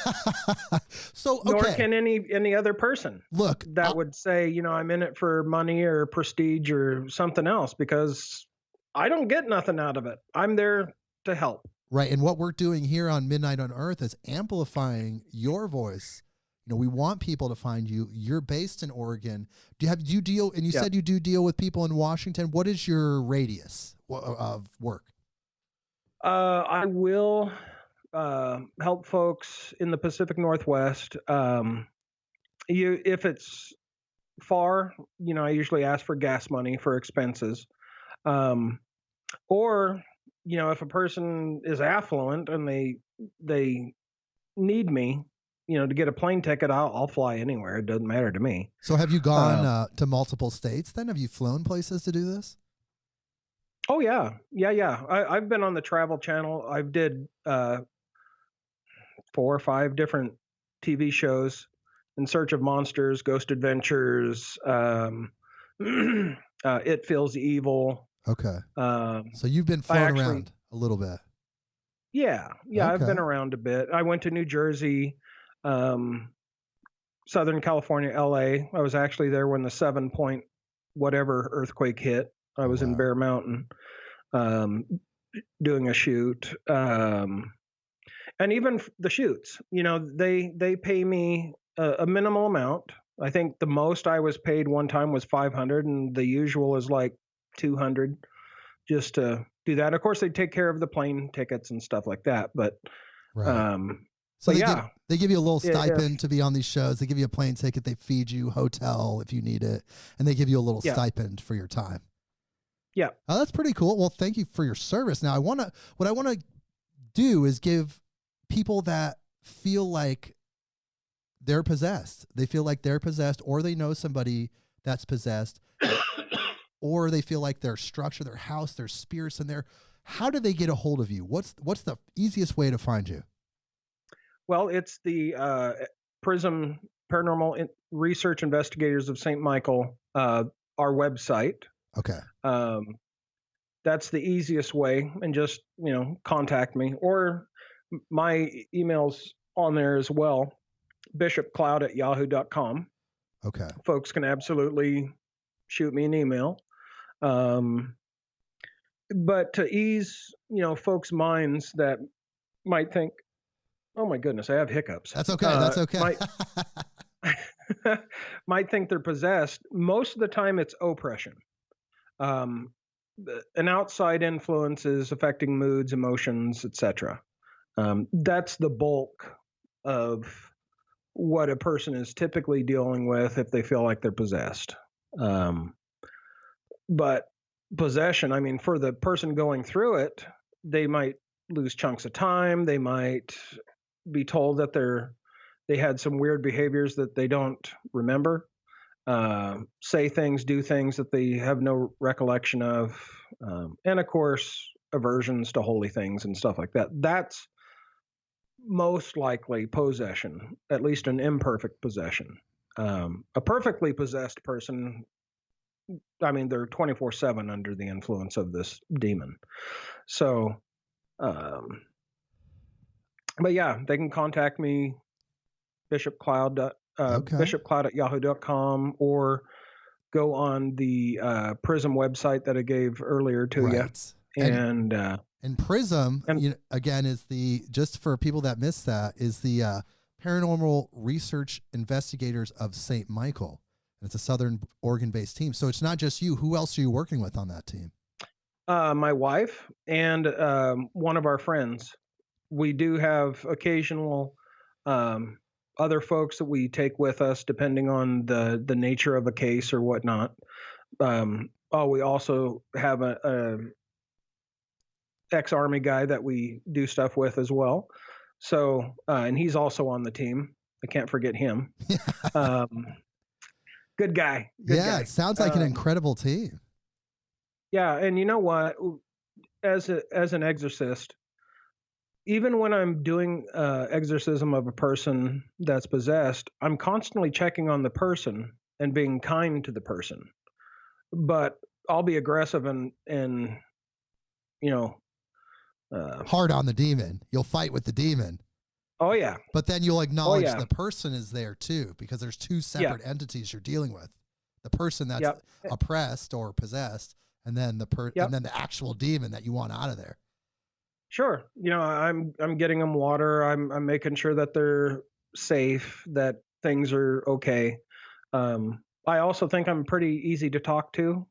So okay. Nor can any other person Look, that would say, you know, I'm in it for money or prestige or something else, because I don't get nothing out of it. I'm there to help. right. And what we're doing here on Midnight on Earth is amplifying your voice. You know, we want people to find you. You're based in Oregon. Do you deal, and you Yeah. said you do deal with people in Washington. What is your radius of work? I will help folks in the Pacific Northwest. If it's far, you know, I usually ask for gas money for expenses. Or, you know, if a person is affluent and they need me, you know, to get a plane ticket, I'll fly anywhere. It doesn't matter to me. So have you gone to multiple states then? Have you flown places to do this? Oh yeah. I've been on the Travel Channel. I've did 4 or 5 different TV shows: In Search of Monsters, Ghost Adventures, It Feels Evil. Okay. So you've been flown around a little bit. Yeah, I've Okay. been around a bit. I went to New Jersey, Southern California, LA. I was actually there when the 7 point whatever earthquake hit. I was in Wow. Bear Mountain, doing a shoot. And even the shoots, you know, they pay me a minimal amount. I think the most I was paid one time was $500, and the usual is like $200 just to do that. Of course, they take care of the plane tickets and stuff like that. But Right. So but they yeah, they give you a little Yeah, stipend to be on these shows. They give you a plane ticket. They feed you, hotel if you need it, and they give you a little Yeah. stipend for your time. Yeah. Oh, that's pretty cool. Well, thank you for your service. Now, what I want to do is give people that feel like they're possessed. They feel like they're possessed, or they know somebody that's possessed, or they feel like their structure, their house, their spirits in there. How do they get a hold of you? What's the easiest way to find you? Well, it's the PRISM Paranormal Research Investigators of St. Michael, our website. Okay. That's the easiest way, and just, you know, contact me, or my email's on there as well, bishopcloud@yahoo.com. Okay. Folks can absolutely shoot me an email. But to ease, you know, folks' minds that might think, oh my goodness, I have hiccups. That's okay. That's okay. Might think they're possessed. Most of the time it's oppression. An outside influence is affecting moods, emotions, etc. That's the bulk of what a person is typically dealing with if they feel like they're possessed. But possession, I mean, for the person going through it, they might lose chunks of time. They might be told that they had some weird behaviors that they don't remember. say things, do things that they have no recollection of, and of course, aversions to holy things and stuff like that. That's most likely possession, at least an imperfect possession. A perfectly possessed person, I mean, they're 24/7 under the influence of this demon. So, but yeah, they can contact me, Bishop Cloud, bishopcloud@yahoo.com, or go on the PRISM website that I gave earlier to you. And PRISM, again, is just for people that missed that, is the Paranormal Research Investigators of St. Michael. And it's a Southern Oregon-based team. So it's not just you. Who else are you working with on that team? My wife and one of our friends. We do have occasional other folks that we take with us, depending on the nature of a case or whatnot. We also have a ex-Army guy that we do stuff with as well. So, and he's also on the team. I can't forget him. Good guy. Good guy. It sounds like an incredible team. Yeah, and you know what? As an exorcist, even when I'm doing exorcism of a person that's possessed, I'm constantly checking on the person and being kind to the person. But I'll be aggressive and hard on the demon. You'll fight with the demon. Oh yeah. But then you'll acknowledge the person is there too, because there's two separate entities you're dealing with: the person that's oppressed or possessed, and then and then the actual demon that you want out of there. Sure. I'm getting them water. I'm making sure that they're safe, that things are okay. I also think I'm pretty easy to talk to.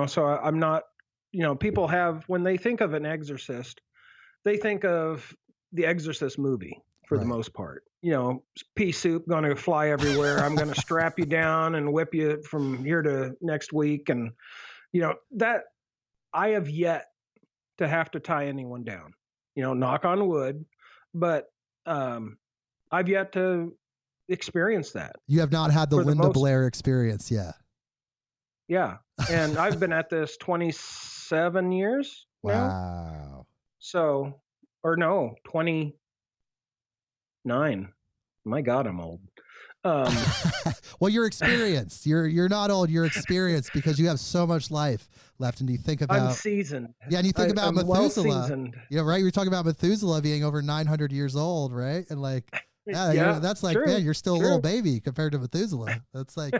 So I'm not. People have, when they think of an exorcist, they think of the Exorcist movie for the most part. Pea soup going to fly everywhere. I'm going to strap you down and whip you from here to next week. And, that I have yet to have to tie anyone down, knock on wood. But I've yet to experience that. You have not had the Linda Blair experience yet. Yeah. And I've been at this 27 years now. Wow. So, or no, 29. My God, I'm old. Well, you're experienced. You're not old. You're experienced because you have so much life left. And you think about, I'm seasoned. Yeah, and you think about Methuselah. Well-seasoned. Right? You're talking about Methuselah being over 900 years old, right? And like, that's like, man, you're still a little baby compared to Methuselah. That's like,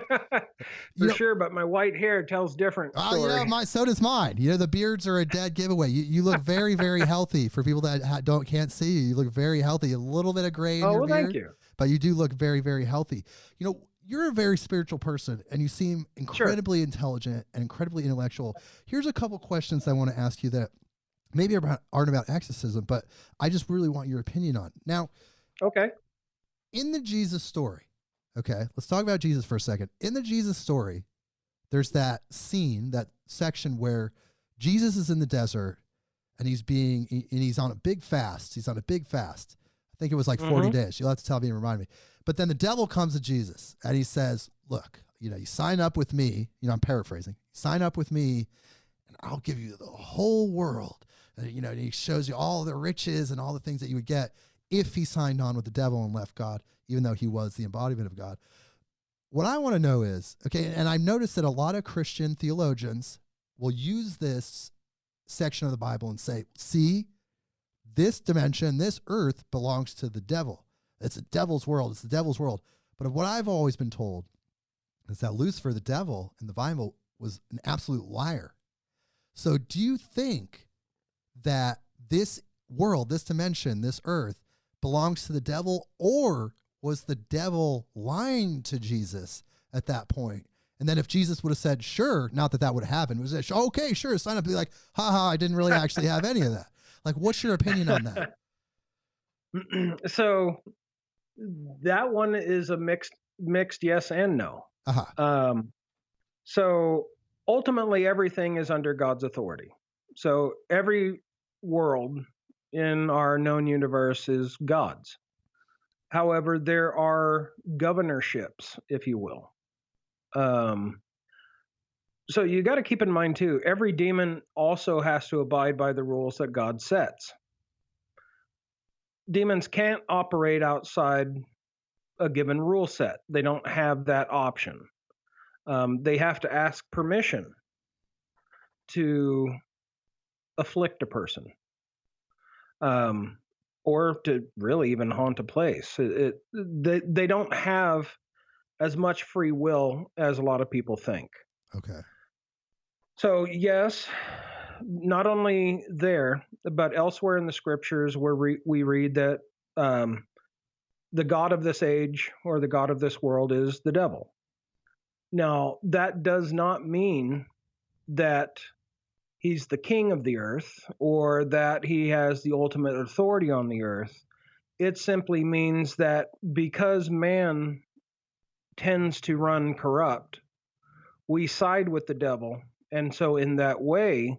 for sure. But my white hair tells different story. So does mine. The beards are a dead giveaway. You look very, very healthy. For people that can't see you, you look very healthy. A little bit of gray in your beard. Thank you. But you do look very, very healthy. You're a very spiritual person, and you seem incredibly intelligent and incredibly intellectual. Here's a couple questions I want to ask you that maybe aren't about exorcism, but I just really want your opinion on. Now, okay. In the Jesus story, okay, let's talk about Jesus for a second. In the Jesus story, there's that scene, that section where Jesus is in the desert and he's on a big fast. He's on a big fast. I think it was like 40 days. You'll have to tell me and remind me. But then the devil comes to Jesus and he says, look, you sign up with me. I'm paraphrasing. Sign up with me and I'll give you the whole world. And, and he shows you all the riches and all the things that you would get if he signed on with the devil and left God, even though he was the embodiment of God. What I want to know is, okay, and I've noticed that a lot of Christian theologians will use this section of the Bible and say, see, this dimension, this earth belongs to the devil. It's the devil's world. It's the devil's world. But what I've always been told is that Lucifer, the devil, in the Bible was an absolute liar. So do you think that this world, this dimension, this earth belongs to the devil, or was the devil lying to Jesus at that point? And then if Jesus would have said, sure, not that would have happened, was it, okay, sure, sign up, be like, haha, I didn't really actually have any of that. Like, what's your opinion on that? So that one is a mixed yes and no. So ultimately everything is under God's authority. So every world in our known universe is God's. However, there are governorships, if you will. So you got to keep in mind too, every demon also has to abide by the rules that God sets. Demons can't operate outside a given rule set. They don't have that option. They have to ask permission to afflict a person, or to really even haunt a place. They don't have as much free will as a lot of people think. Okay. So yes, not only there, but elsewhere in the scriptures where we read that the god of this age or the god of this world is the devil. Now, that does not mean that he's the king of the earth or that he has the ultimate authority on the earth. It simply means that because man tends to run corrupt, we side with the devil. And so in that way,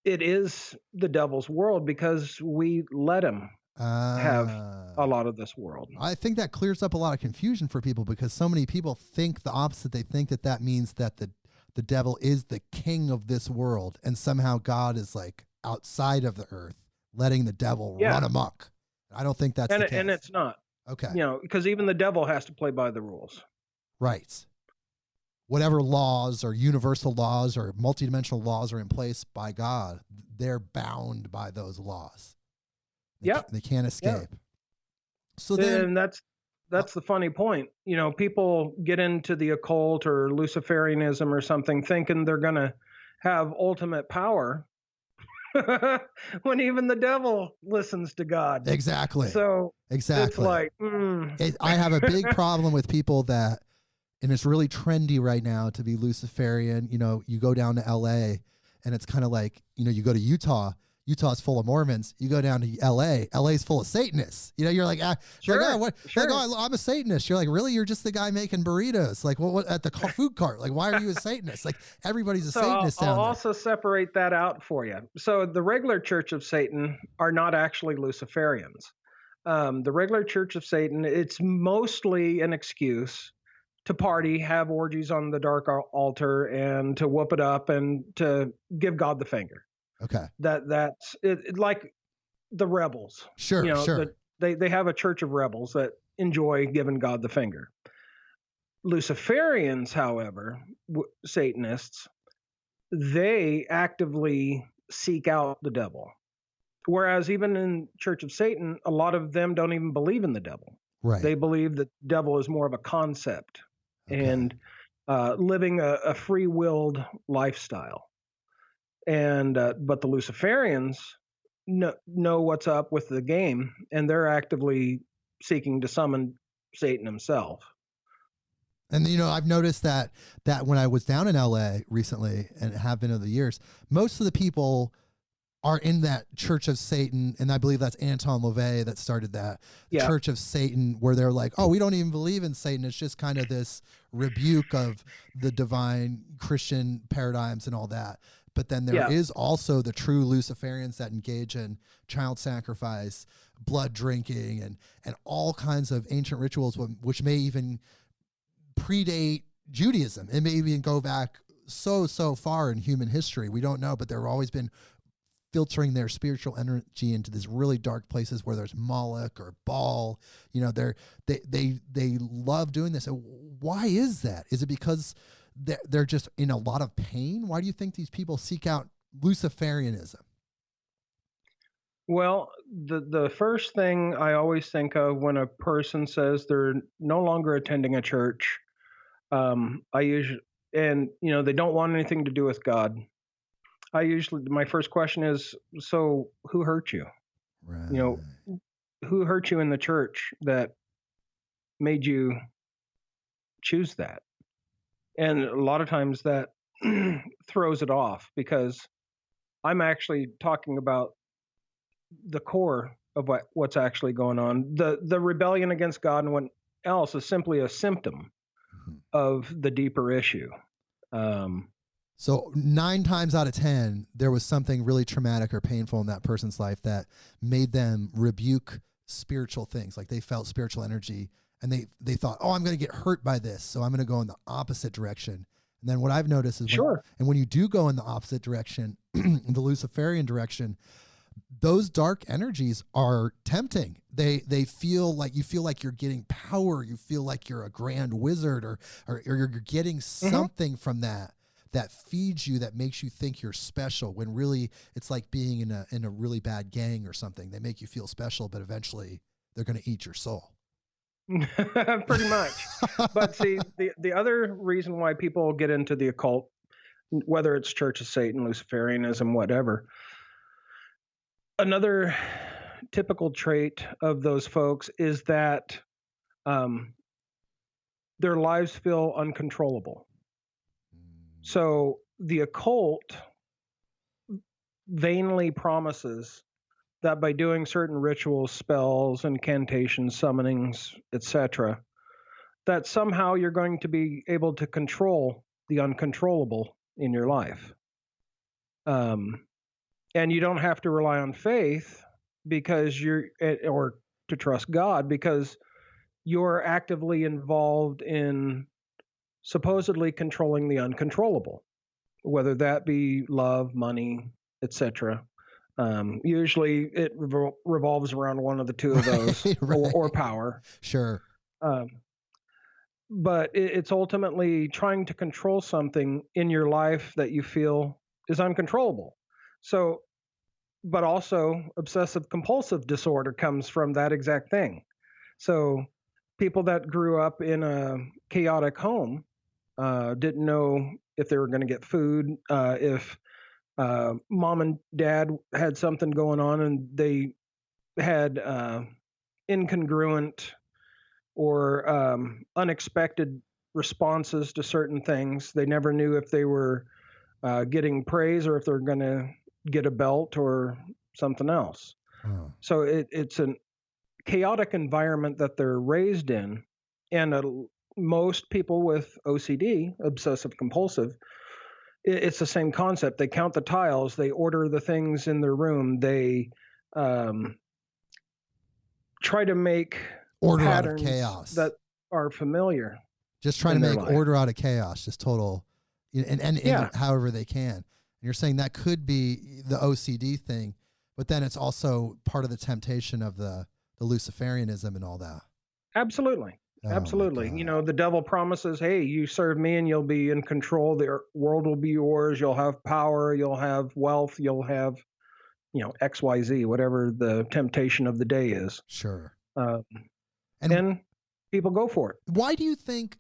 it is the devil's world because we let him have a lot of this world. I think that clears up a lot of confusion for people because so many people think the opposite. They think that that means that the devil is the king of this world and somehow God is like outside of the earth, letting the devil run amok. I don't think that's the case. And it's not. Okay. Because even the devil has to play by the rules. Right. Whatever laws or universal laws or multidimensional laws are in place by God, they're bound by those laws. They can't escape. Yeah. So then that's the funny point. People get into the occult or Luciferianism or something thinking they're going to have ultimate power when even the devil listens to God. Exactly. So it's like, I have a big problem with people that, and it's really trendy right now to be Luciferian. You go down to LA and it's kind of like, you go to Utah's full of Mormons. You go down to LA's full of Satanists. You're like, sure. I'm a Satanist. You're like, really? You're just the guy making burritos. Like, what at the food cart? Like, why are you a Satanist? Like, everybody's a Satanist down there. I'll also separate that out for you. So the regular Church of Satan are not actually Luciferians. The regular Church of Satan, it's mostly an excuse to party, have orgies on the dark altar, and to whoop it up and to give God the finger. Okay. That's it, like the rebels. Sure. They have a church of rebels that enjoy giving God the finger. Luciferians, however, Satanists, they actively seek out the devil. Whereas even in Church of Satan, a lot of them don't even believe in the devil. Right. They believe that devil is more of a concept and living a free-willed lifestyle. And but the Luciferians know what's up with the game, and they're actively seeking to summon Satan himself. And I've noticed that when I was down in LA recently, and have been over the years, most of the people are in that Church of Satan, and I believe that's Anton LaVey that started that Church of Satan, where they're like, oh, we don't even believe in Satan. It's just kind of this rebuke of the divine Christian paradigms and all that. But then there is also the true Luciferians that engage in child sacrifice, blood drinking, and all kinds of ancient rituals, which may even predate Judaism. It may even go back so far in human history. We don't know, but there have always been filtering their spiritual energy into these really dark places where there's Moloch or Baal. They love doing this. Why is that? Is it because they're just in a lot of pain? Why do you think these people seek out Luciferianism? Well, the first thing I always think of when a person says they're no longer attending a church, they don't want anything to do with God. My first question is, so who hurt you? Right. Who hurt you in the church that made you choose that? And a lot of times that throws it off, because I'm actually talking about the core of what's actually going on. The rebellion against God and what else is simply a symptom of the deeper issue. So 9 times out of 10, there was something really traumatic or painful in that person's life that made them rebuke spiritual things. Like they felt spiritual energy and they thought, oh, I'm going to get hurt by this, so I'm going to go in the opposite direction. And then what I've noticed is when you do go in the opposite direction, the Luciferian direction, those dark energies are tempting. They feel like you feel like you're getting power. You feel like you're a grand wizard, or you're getting something from that feeds you, that makes you think you're special, when really it's like being in a really bad gang or something. They make you feel special, but eventually they're going to eat your soul. Pretty much. But see, the other reason why people get into the occult, whether it's Church of Satan, Luciferianism, whatever, another typical trait of those folks is that their lives feel uncontrollable. So the occult vainly promises that by doing certain rituals, spells, incantations, summonings, etc., that somehow you're going to be able to control the uncontrollable in your life. And you don't have to rely on faith or to trust God, because you're actively involved in supposedly controlling the uncontrollable, whether that be love, money, etc. Usually it revolves around one of the two of those, right. or power. Sure. But it's ultimately trying to control something in your life that you feel is uncontrollable. So, but also obsessive compulsive disorder comes from that exact thing. So people that grew up in a chaotic home didn't know if they were going to get food, if mom and dad had something going on and they had incongruent or unexpected responses to certain things. They never knew if they were getting praise or if they're going to get a belt or something else. Oh. So it's a chaotic environment that they're raised in. And most people with OCD, obsessive compulsive, it's the same concept. They count the tiles, they order the things in their room, they try to make order patterns out of chaos that are familiar. Just trying to make order out of chaos, just total, and however they can. And you're saying that could be the OCD thing, but then it's also part of the temptation of the Luciferianism and all that. Absolutely. Oh, absolutely. The devil promises, hey, you serve me and you'll be in control. The world will be yours. You'll have power. You'll have wealth. You'll have, XYZ, whatever the temptation of the day is. Sure. And people go for it. Why do you think?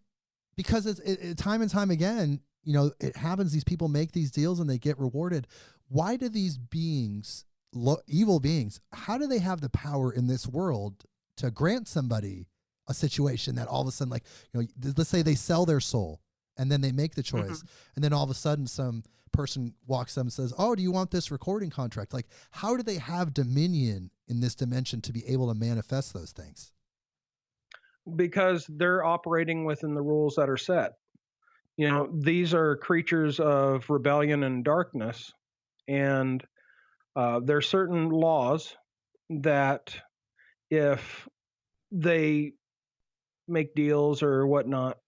Because it's time and time again, it happens. These people make these deals and they get rewarded. Why do these beings, evil beings, how do they have the power in this world to grant somebody a situation that all of a sudden, like, let's say they sell their soul and then they make the choice, and then all of a sudden some person walks up and says, oh, do you want this recording contract? Like, how do they have dominion in this dimension to be able to manifest those things? Because they're operating within the rules that are set. These are creatures of rebellion and darkness, and there are certain laws that if they make deals or whatnot,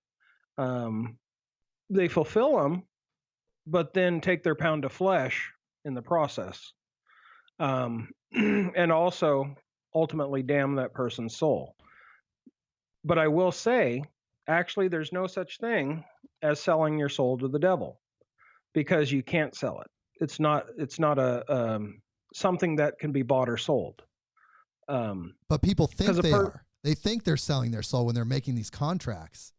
they fulfill them, but then take their pound of flesh in the process, and also ultimately damn that person's soul. But I will say, actually, there's no such thing as selling your soul to the devil, because you can't sell it. It's not a something that can be bought or sold. But people think they are. They think they're selling their soul when they're making these contracts.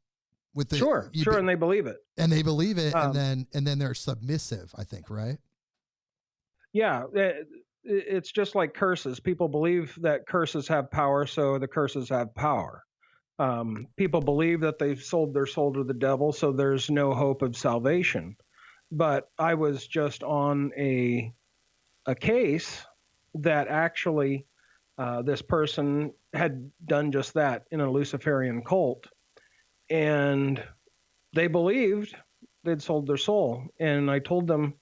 Sure, and they believe it. And they believe it, and then they're submissive, I think, right? Yeah, it's just like curses. People believe that curses have power, so the curses have power. People believe that they've sold their soul to the devil, so there's no hope of salvation. But I was just on a case that actually this person had done just that in a Luciferian cult, and they believed they'd sold their soul. And I told them,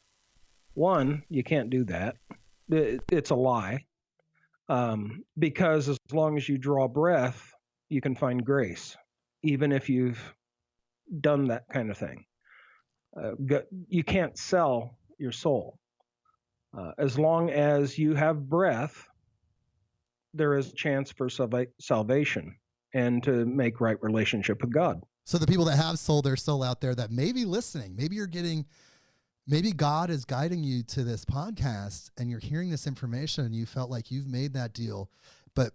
one, you can't do that. It's a lie, because as long as you draw breath, you can find grace, even if you've done that kind of thing. You can't sell your soul. As long as you have breath, there is a chance for salvation and to make right relationship with God. So the people that have sold their soul out there that may be listening, maybe God is guiding you to this podcast and you're hearing this information and you felt like you've made that deal. But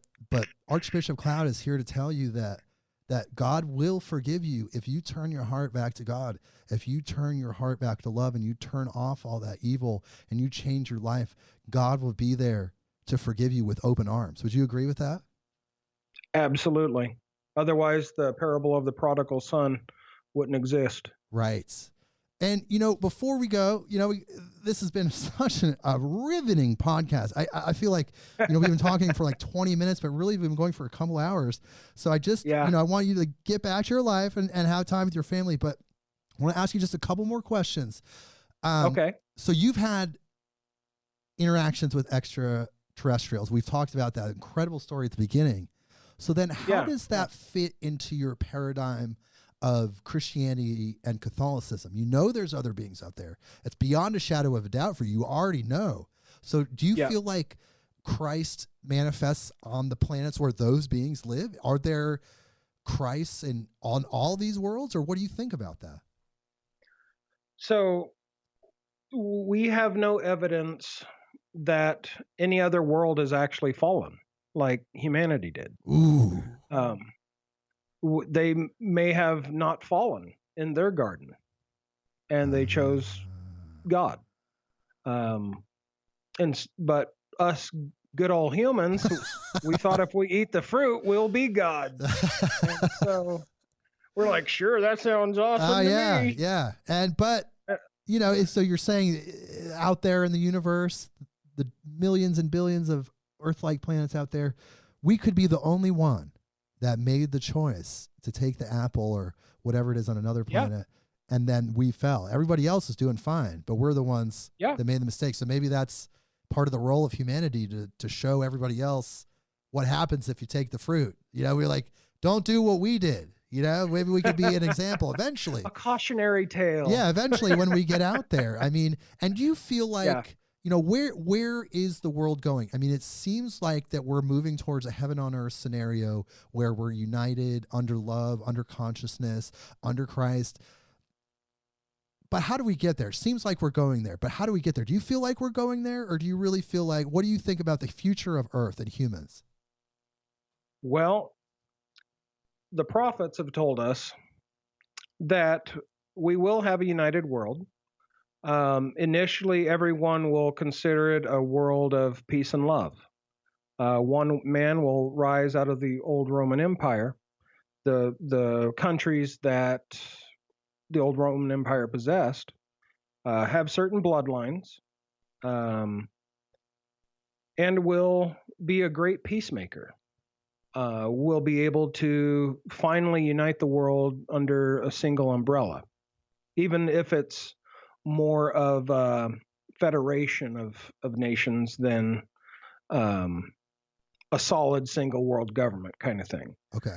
Archbishop Cloud is here to tell you that God will forgive you if you turn your heart back to God, if you turn your heart back to love and you turn off all that evil and you change your life. God will be there to forgive you with open arms. Would you agree with that? Absolutely. Otherwise, the parable of the prodigal son wouldn't exist. Right. And, before we go, this has been such a riveting podcast. I feel like, we've been talking for like 20 minutes, but really we've been going for a couple hours. So I just, I want you to get back to your life and have time with your family. But I want to ask you just a couple more questions. Okay. So you've had interactions with extraterrestrials. We've talked about that incredible story at the beginning. So then how does that fit into your paradigm of Christianity and Catholicism? There's other beings out there. It's beyond a shadow of a doubt for you. You already know. So do you feel like Christ manifests on the planets where those beings live? Are there Christs on all these worlds, or what do you think about that? So we have no evidence that any other world has actually fallen like humanity did. Ooh. They may have not fallen in their garden and they chose God. But us good old humans, we thought if we eat the fruit, we'll be God. And so we're like, sure, that sounds awesome to me. Yeah. So you're saying out there in the universe, the millions and billions of Earth-like planets out there, we could be the only one that made the choice to take the apple or whatever it is on another planet, and then we fell. Everybody else is doing fine, but we're the ones that made the mistake. So maybe that's part of the role of humanity to show everybody else what happens if you take the fruit. We're like, don't do what we did. Maybe we could be an example eventually. A cautionary tale. Yeah, eventually when we get out there. I mean, and do you feel like, where is the world going? I mean, it seems like that we're moving towards a heaven on earth scenario where we're united under love, under consciousness, under Christ. But how do we get there? Seems like we're going there, but how do we get there? Do you feel like we're going there, or do you really feel like, what do you think about the future of earth and humans? Well, the prophets have told us that we will have a united world. Initially, everyone will consider it a world of peace and love. One man will rise out of the old Roman Empire. The countries that the old Roman Empire possessed have certain bloodlines and will be a great peacemaker. Will be able to finally unite the world under a single umbrella, even if it's more of a federation of nations than a solid single world government kind of thing. Okay.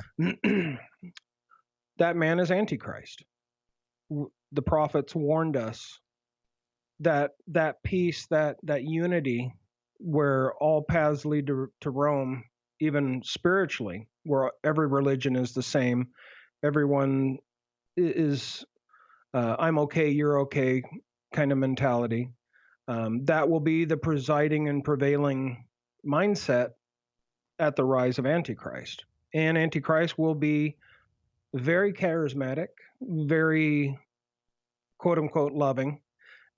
That man is Antichrist. The prophets warned us that peace, that unity, where all paths lead to Rome, even spiritually, where every religion is the same, everyone is I'm okay, you're okay kind of mentality. That will be the presiding and prevailing mindset at the rise of Antichrist. And Antichrist will be very charismatic, very quote unquote loving,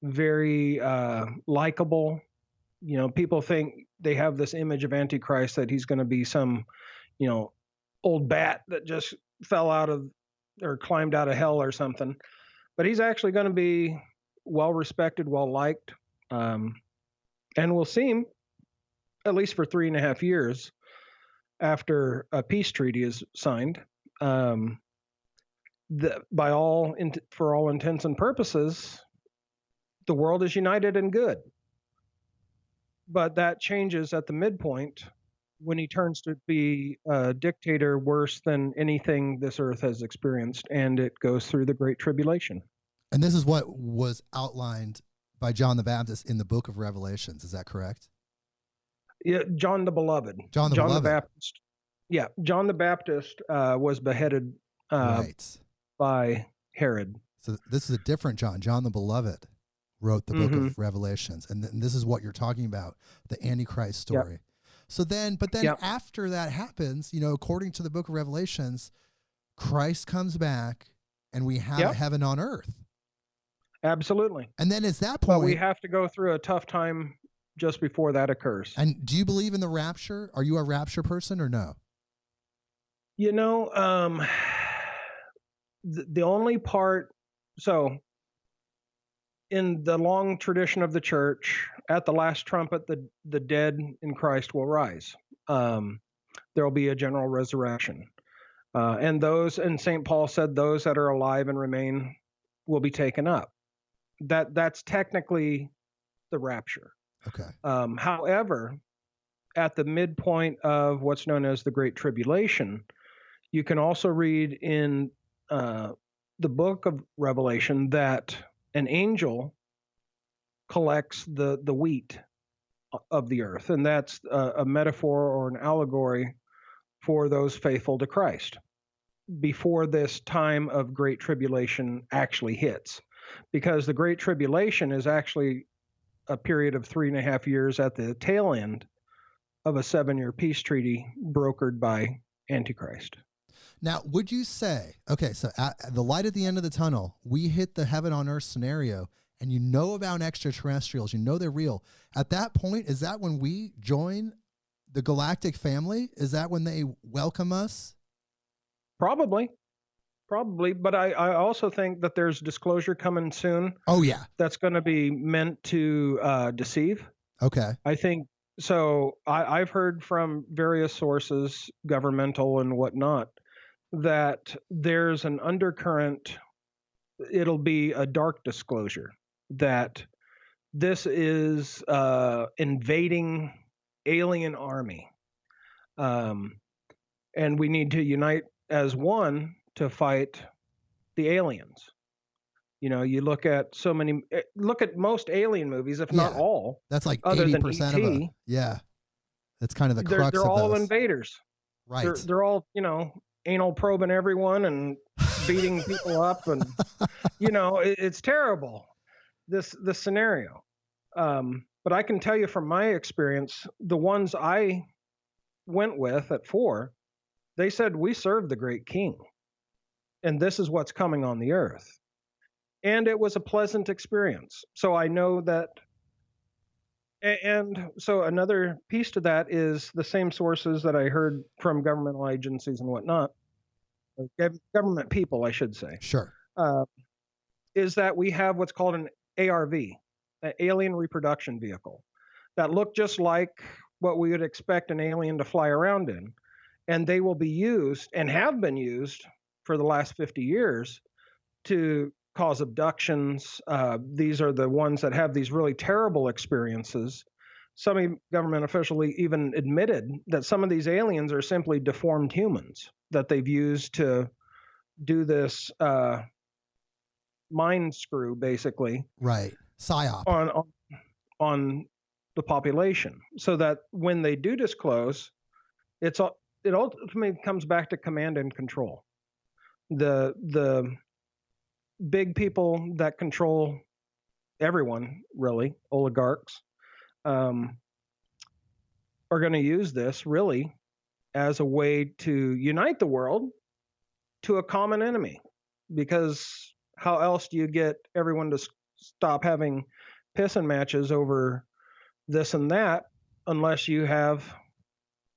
very likable. People think they have this image of Antichrist that he's going to be some, old bat that just fell out of or climbed out of hell or something. But he's actually going to be well respected, well liked, and will seem, at least for 3.5 years after a peace treaty is signed, for all intents and purposes, the world is united and good. But that changes at the midpoint when he turns to be a dictator worse than anything this earth has experienced, and it goes through the Great Tribulation. And this is what was outlined by John the Baptist in the book of Revelations. Is that correct? Yeah, John the Beloved. John the Beloved. Baptist. Yeah, John the Baptist was beheaded Right. by Herod. So this is a different John. John the Beloved wrote the book of Revelations. And this is what you're talking about, the Antichrist story. Yep. So then, but then after that happens, you know, according to the book of Revelations, Christ comes back and we have a heaven on earth. Absolutely. And then at that point, but we have to go through a tough time just before that occurs. And do you believe in the rapture? Are you a rapture person or no? You know, the only part, so in the long tradition of the church, at the last trumpet, the dead in Christ will rise. There will be a general resurrection. And St. Paul said those that are alive and remain will be taken up. That's technically the rapture. Okay. However, at the midpoint of what's known as the Great Tribulation, you can also read in the book of Revelation that an angel collects the wheat of the earth, and that's a metaphor or an allegory for those faithful to Christ before this time of Great Tribulation actually hits. Because the Great Tribulation is actually a period of 3.5 years at the tail end of a 7-year peace treaty brokered by Antichrist. Now, would you say, okay, so at the light at the end of the tunnel, we hit the heaven on earth scenario, and you know about extraterrestrials, you know they're real. At that point, is that when we join the galactic family? Is that when they welcome us? Probably. But I also think that there's disclosure coming soon. Oh, yeah. That's going to be meant to deceive. Okay. I think so. I've heard from various sources, governmental and whatnot, that there's an undercurrent. It'll be a dark disclosure that this is invading alien army. And we need to unite as one to fight the aliens. You know, you look at most alien movies, if not all. That's like other 80% than of them. Yeah. That's kind of the crux of they're all those. invaders. Right. They're all, you know, anal probing everyone and beating people up, and you know, it's terrible, this scenario. But I can tell you from my experience, the ones I went with at 4, they said, we serve the great king, and this is what's coming on the earth. And it was a pleasant experience. So I know that. And so another piece to that is the same sources that I heard from governmental agencies and whatnot, government people, I should say. Sure. Is that we have what's called an ARV, an alien reproduction vehicle, that look just like what we would expect an alien to fly around in. And they will be used and have been used for the last 50 years to cause abductions. These are the ones that have these really terrible experiences. Some government official even admitted that some of these aliens are simply deformed humans that they've used to do this mind screw, basically. Right. PSYOP. On the population, so that when they do disclose, it ultimately comes back to command and control. The big people that control everyone, really, oligarchs, are going to use this really as a way to unite the world to a common enemy. Because how else do you get everyone to stop having pissing matches over this and that unless you have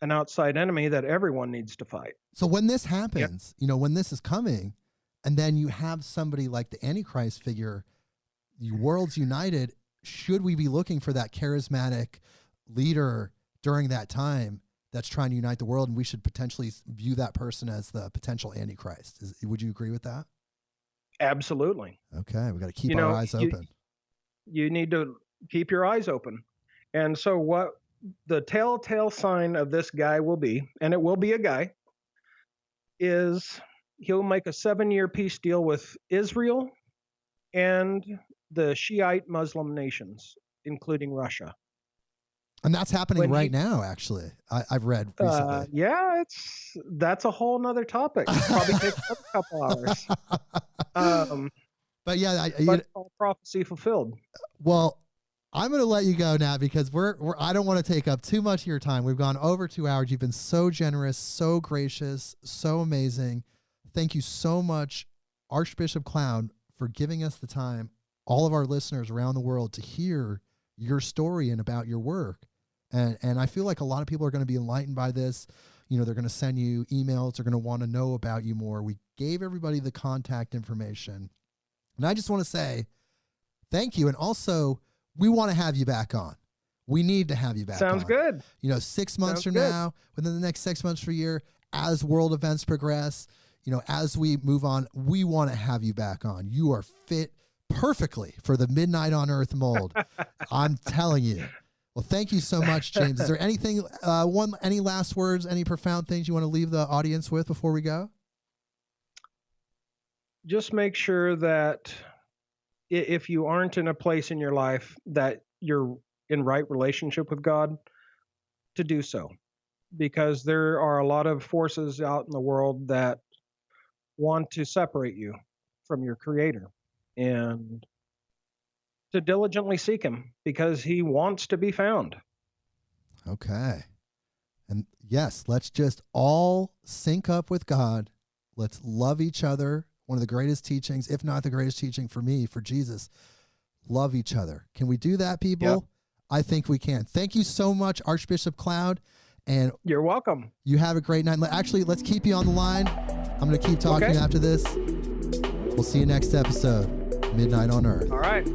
an outside enemy that everyone needs to fight? So when this happens, you know, when this is coming, and then you have somebody like the Antichrist figure, the world's united, should we be looking for that charismatic leader during that time that's trying to unite the world, and we should potentially view that person as the potential Antichrist? Would you agree with that? Absolutely. Okay, we got to keep our eyes open. You need to keep your eyes open. And so what the telltale sign of this guy will be, and it will be a guy, is he'll make a 7-year peace deal with Israel and the Shiite Muslim nations, including Russia. And that's happening right now, actually. I've read recently. Yeah, that's a whole nother topic. Probably takes a couple hours. But yeah, but all prophecy fulfilled. Well, I'm going to let you go now because I don't want to take up too much of your time. We've gone over 2 hours. You've been so generous, so gracious, so amazing. Thank you so much, Archbishop Cloud, for giving us the time, all of our listeners around the world, to hear your story and about your work. And I feel like a lot of people are going to be enlightened by this. You know, they're going to send you emails. They're going to want to know about you more. We gave everybody the contact information. And I just want to say thank you. And also, we want to have you back on. We need to have you back on. Sounds good. You know, 6 months from good. now, within the next 6 months for a year, as world events progress, you know, as we move on, we want to have you back on. You are fit perfectly for the Midnight on Earth mold. I'm telling you. Well, thank you so much, James. Is there anything, any last words, any profound things you want to leave the audience with before we go? Just make sure that if you aren't in a place in your life that you're in right relationship with God, to do so. Because there are a lot of forces out in the world that want to separate you from your Creator. And to diligently seek Him, because He wants to be found. Okay. And yes, let's just all sync up with God. Let's love each other. One of the greatest teachings, if not the greatest teaching for me, for Jesus, love each other. Can we do that, people? Yep. I think we can. Thank you so much, Archbishop Cloud. And you're welcome. You have a great night. Actually, let's keep you on the line. I'm going to keep talking after this. We'll see you next episode, Midnight on Earth. All right.